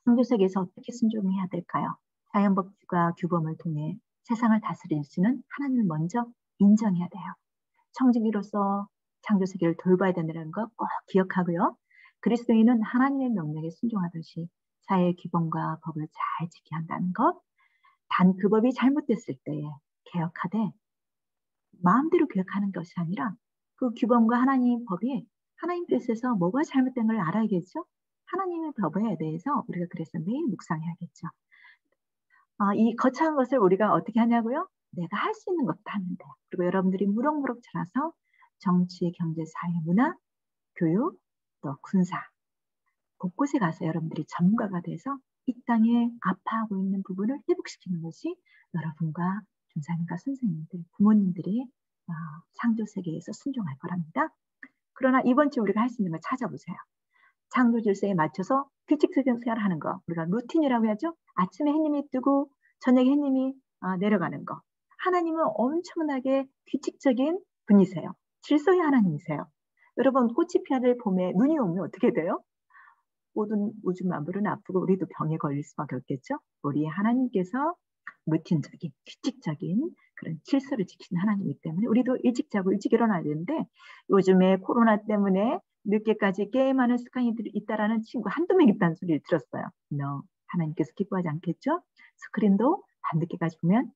창조세계에서 어떻게 순종해야 될까요? 자연법칙과 규범을 통해 세상을 다스릴 수는 하나님을 먼저 인정해야 돼요. 청지기로서 창조세계를 돌봐야 된다는 거 꼭 기억하고요. 그리스도인은 하나님의 명령에 순종하듯이 사회의 규범과 법을 잘 지켜야 한다는 것, 단 그 법이 잘못됐을 때에 개혁하되 마음대로 개혁하는 것이 아니라 그 규범과 하나님의 법이 하나님 뜻에서 뭐가 잘못된 걸 알아야겠죠? 하나님의 법에 대해서 우리가 그래서 매일 묵상해야겠죠. 이 거창한 것을 우리가 어떻게 하냐고요? 내가 할 수 있는 것도 하면 돼요. 그리고 여러분들이 무럭무럭 자라서 정치, 경제, 사회, 문화, 교육, 또 군사 곳곳에 가서 여러분들이 전문가가 돼서 이 땅에 아파하고 있는 부분을 회복시키는 것이 여러분과 중사님과 선생님들, 부모님들이 창조세계에서 순종할 거랍니다. 그러나 이번 주 우리가 할 수 있는 걸 찾아보세요. 창조 질서에 맞춰서 규칙적인 생활을 하는 거. 우리가 루틴이라고 하죠. 아침에 햇님이 뜨고 저녁에 햇님이 내려가는 거. 하나님은 엄청나게 규칙적인 분이세요. 질서의 하나님이세요. 여러분, 꽃이 피어날 봄에 눈이 오면 어떻게 돼요? 모든 우주 만물은 아프고 우리도 병에 걸릴 수밖에 없겠죠. 우리 하나님께서 루틴적인, 규칙적인 그런 질서를 지키는 하나님이기 때문에 우리도 일찍 자고 일찍 일어나야 되는데, 요즘에 코로나 때문에 늦게까지 게임하는 습관이 있다라는 친구 한두 명 있다는 소리를 들었어요. No, 하나님께서 기뻐하지 않겠죠? 스크린도 밤늦게까지 보면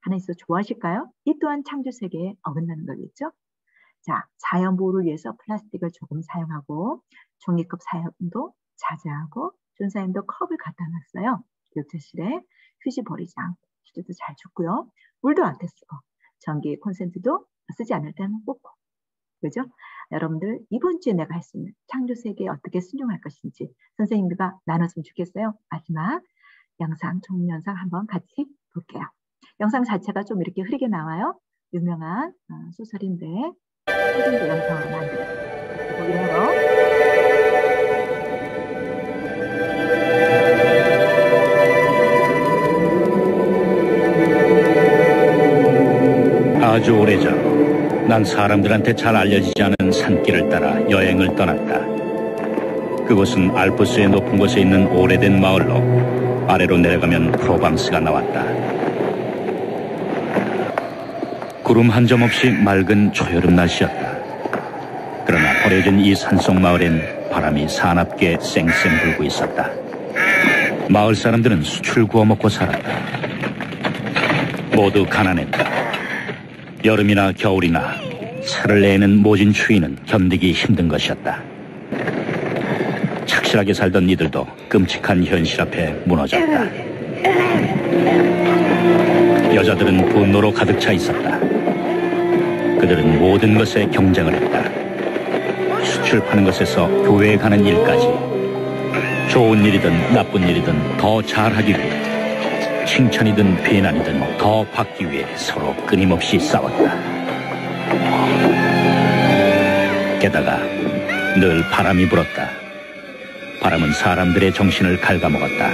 하나님께서 좋아하실까요? 이 또한 창조 세계에 어긋나는 거겠죠? 자, 자연 보호를 위해서 플라스틱을 조금 사용하고 종이컵 사용도 자제하고 전사님도 컵을 갖다 놨어요. 교체실에 휴지 버리지 않고 휴지도 잘 줬고요. 물도 안 쓰고 전기 콘센트도 쓰지 않을 때는 꽂고. 그죠? 여러분들 이번 주에 내가 할 수 있는 창조 세계에 어떻게 순종할 것인지 선생님들과 나눴으면 좋겠어요. 마지막 영상, 종료 영상 한번 같이 볼게요. 영상 자체가 좀 이렇게 흐리게 나와요. 유명한 소설인데 사진도 영상으로 만들었어요. 보기로 아주 오래전 난 사람들한테 잘 알려지지 않은 산길을 따라 여행을 떠났다. 그곳은 알프스의 높은 곳에 있는 오래된 마을로 아래로 내려가면 프로방스가 나왔다. 구름 한 점 없이 맑은 초여름 날씨였다. 그러나 버려진 이 산속 마을엔 바람이 사납게 쌩쌩 불고 있었다. 마을 사람들은 수출 구워 먹고 살았다. 모두 가난했다. 여름이나 겨울이나 살을 내는 모진 추위는 견디기 힘든 것이었다. 착실하게 살던 이들도 끔찍한 현실 앞에 무너졌다. 여자들은 분노로 가득 차 있었다. 그들은 모든 것에 경쟁을 했다. 수출 파는 것에서 교회에 가는 일까지, 좋은 일이든 나쁜 일이든 더 잘하기 위해, 칭찬이든 비난이든 더 받기 위해 서로 끊임없이 싸웠다. 게다가 늘 바람이 불었다. 바람은 사람들의 정신을 갉아먹었다.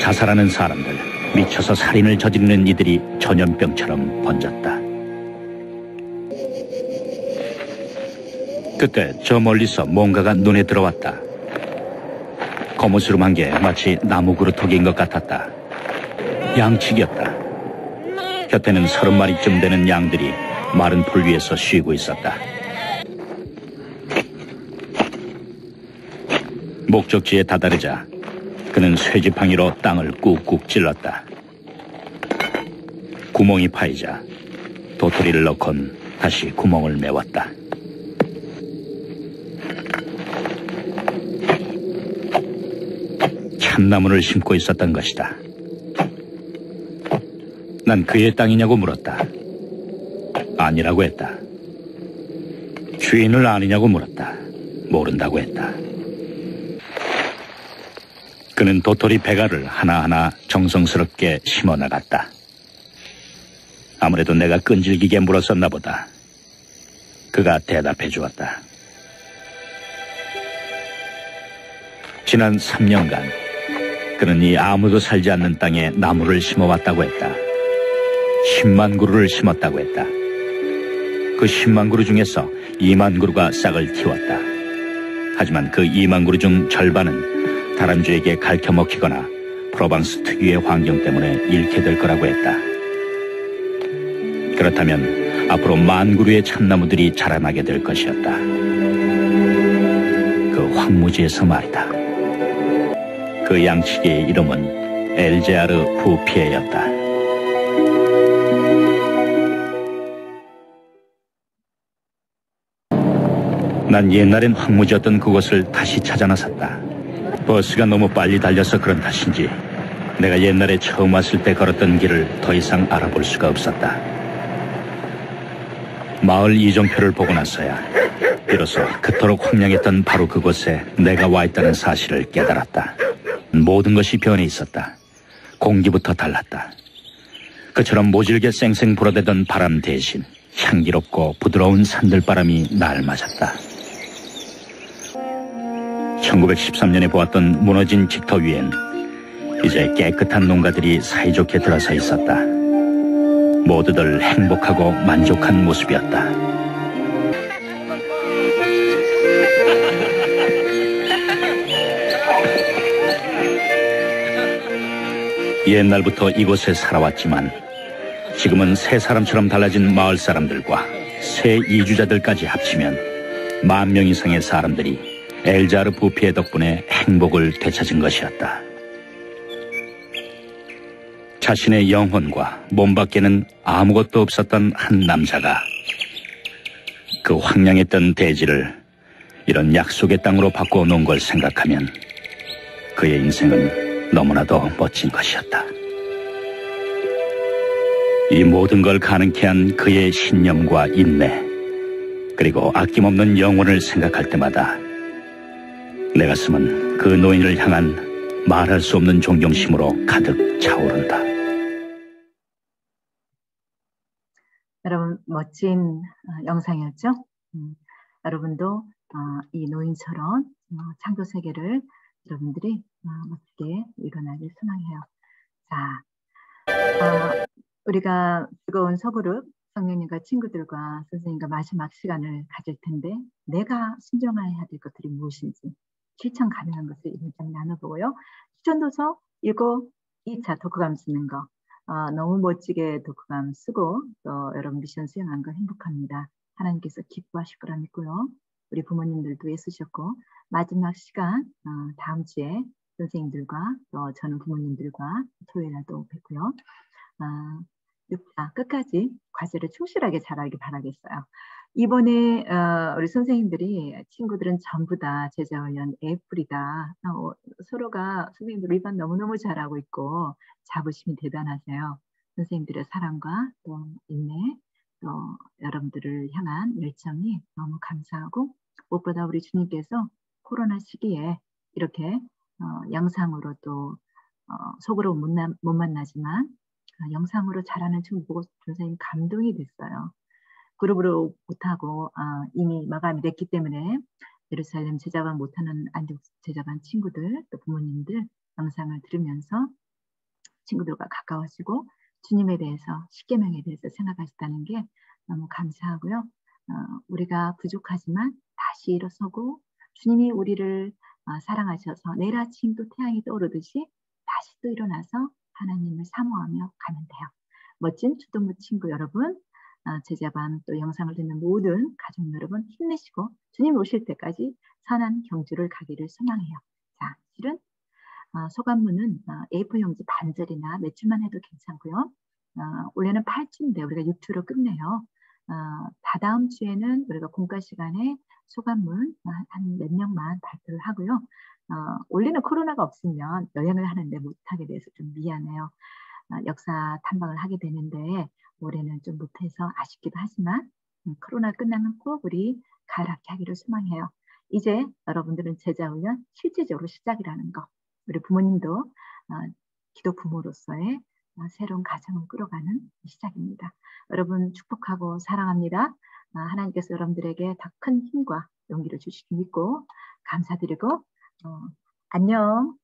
자살하는 사람들, 미쳐서 살인을 저지르는 이들이 전염병처럼 번졌다. 그때 저 멀리서 뭔가가 눈에 들어왔다. 거무스름한 게 마치 나무 그루터기인 것 같았다. 양치기였다. 곁에는 30마리쯤 되는 양들이 마른 풀 위에서 쉬고 있었다. 목적지에 다다르자 그는 쇠지팡이로 땅을 꾹꾹 찔렀다. 구멍이 파이자 도토리를 넣곤 다시 구멍을 메웠다. 참나무를 심고 있었던 것이다. 난 그의 땅이냐고 물었다. 아니라고 했다. 주인을 아니냐고 물었다. 모른다고 했다. 그는 도토리 배가를 하나하나 정성스럽게 심어나갔다. 아무래도 내가 끈질기게 물었었나 보다. 그가 대답해 주었다. 지난 3년간 그는 이 아무도 살지 않는 땅에 나무를 심어왔다고 했다. 10만 그루를 심었다고 했다. 그 10만 그루 중에서 2만 그루가 싹을 틔웠다. 하지만 그 2만 그루 중 절반은 다람쥐에게 갉혀먹히거나 프로방스 특유의 환경 때문에 잃게 될 거라고 했다. 그렇다면 앞으로 1만 그루의 참나무들이 자라나게 될 것이었다. 그 황무지에서 말이다. 그 양치기의 이름은 엘제아르 부피에였다. 난 옛날엔 황무지였던 그곳을 다시 찾아 나섰다. 버스가 너무 빨리 달려서 그런 탓인지 내가 옛날에 처음 왔을 때 걸었던 길을 더 이상 알아볼 수가 없었다. 마을 이정표를 보고 나서야 비로소 그토록 황량했던 바로 그곳에 내가 와 있다는 사실을 깨달았다. 모든 것이 변해 있었다. 공기부터 달랐다. 그처럼 모질게 쌩쌩 불어대던 바람 대신 향기롭고 부드러운 산들바람이 날 맞았다. 1913년에 보았던 무너진 직터 위엔 이제 깨끗한 농가들이 사이좋게 들어서 있었다. 모두들 행복하고 만족한 모습이었다. 옛날부터 이곳에 살아왔지만 지금은 새 사람처럼 달라진 마을 사람들과 새 이주자들까지 합치면 10,000명 이상의 사람들이 엘자르 부피의 덕분에 행복을 되찾은 것이었다. 자신의 영혼과 몸 밖에는 아무것도 없었던 한 남자가 그 황량했던 대지를 이런 약속의 땅으로 바꾸어 놓은 걸 생각하면 그의 인생은 너무나도 멋진 것이었다. 이 모든 걸 가능케 한 그의 신념과 인내, 그리고 아낌없는 영혼을 생각할 때마다 내 가슴은 그 노인을 향한 말할 수 없는 존경심으로 가득 차오른다. 여러분, 멋진 영상이었죠? 여러분도 이 노인처럼 창조 세계를 여러분들이 멋지게 이뤄나길 소망해요. 자, 우리가 즐거운 서그룹 성령님과 친구들과 선생님과 마지막 시간을 가질 텐데 내가 순종해야 될 것들이 무엇인지 실천 가능한 것을 이번 장 나눠보고요. 추천도서 읽고 2차 독후감 쓰는 거 너무 멋지게 독후감 쓰고 또 여러분 미션 수행한 거 행복합니다. 하나님께서 기뻐하실 거라 믿고요. 우리 부모님들도 애쓰셨고 마지막 시간 다음 주에 선생님들과 또 저는 부모님들과 토요일에도 뵙고요. 6차 끝까지 과제를 충실하게 잘하길 바라겠어요. 이번에 우리 선생님들이 친구들은 전부 다 제자훈련 A뿔이다. 서로가 선생님들 위반 너무너무 잘하고 있고 자부심이 대단하세요. 선생님들의 사랑과 또 인내, 또 여러분들을 향한 열정이 너무 감사하고 무엇보다 우리 주님께서 코로나 시기에 이렇게 영상으로 또 속으로 못 만나지만 영상으로 잘하는 친구 보고 선생님 감동이 됐어요. 그룹으로 못하고 이미 마감이 됐기 때문에 예루살렘 제자반 못하는 안디옥 제자반 친구들 또 부모님들 영상을 들으면서 친구들과 가까워지고 주님에 대해서 십계명에 대해서 생각하셨다는 게 너무 감사하고요. 우리가 부족하지만 다시 일어서고 주님이 우리를 사랑하셔서 내일 아침 또 태양이 떠오르듯이 다시 또 일어나서 하나님을 사모하며 가면 돼요. 멋진 주동부 친구 여러분, 제자반 또 영상을 듣는 모든 가족 여러분 힘내시고 주님 오실 때까지 선한 경주를 가기를 소망해요. 자, 실은 소감문은 A4 용지 반절이나 몇 줄만 해도 괜찮고요. 원래는 8주인데 우리가 6주로 끝내요. 다다음 주에는 우리가 공과 시간에 소감문 한 몇 명만 발표를 하고요. 원래는 코로나가 없으면 여행을 하는데 못하게 돼서 좀 미안해요. 역사 탐방을 하게 되는데 올해는 좀 못해서 아쉽기도 하지만 코로나 끝나면 꼭 우리 가을 학기 하기를 소망해요. 이제 여러분들은 제자훈련 실질적으로 시작이라는 거. 우리 부모님도 기도 부모로서의 새로운 가정을 끌어가는 시작입니다. 여러분 축복하고 사랑합니다. 하나님께서 여러분들에게 더 큰 힘과 용기를 주시기 믿고 감사드리고 안녕.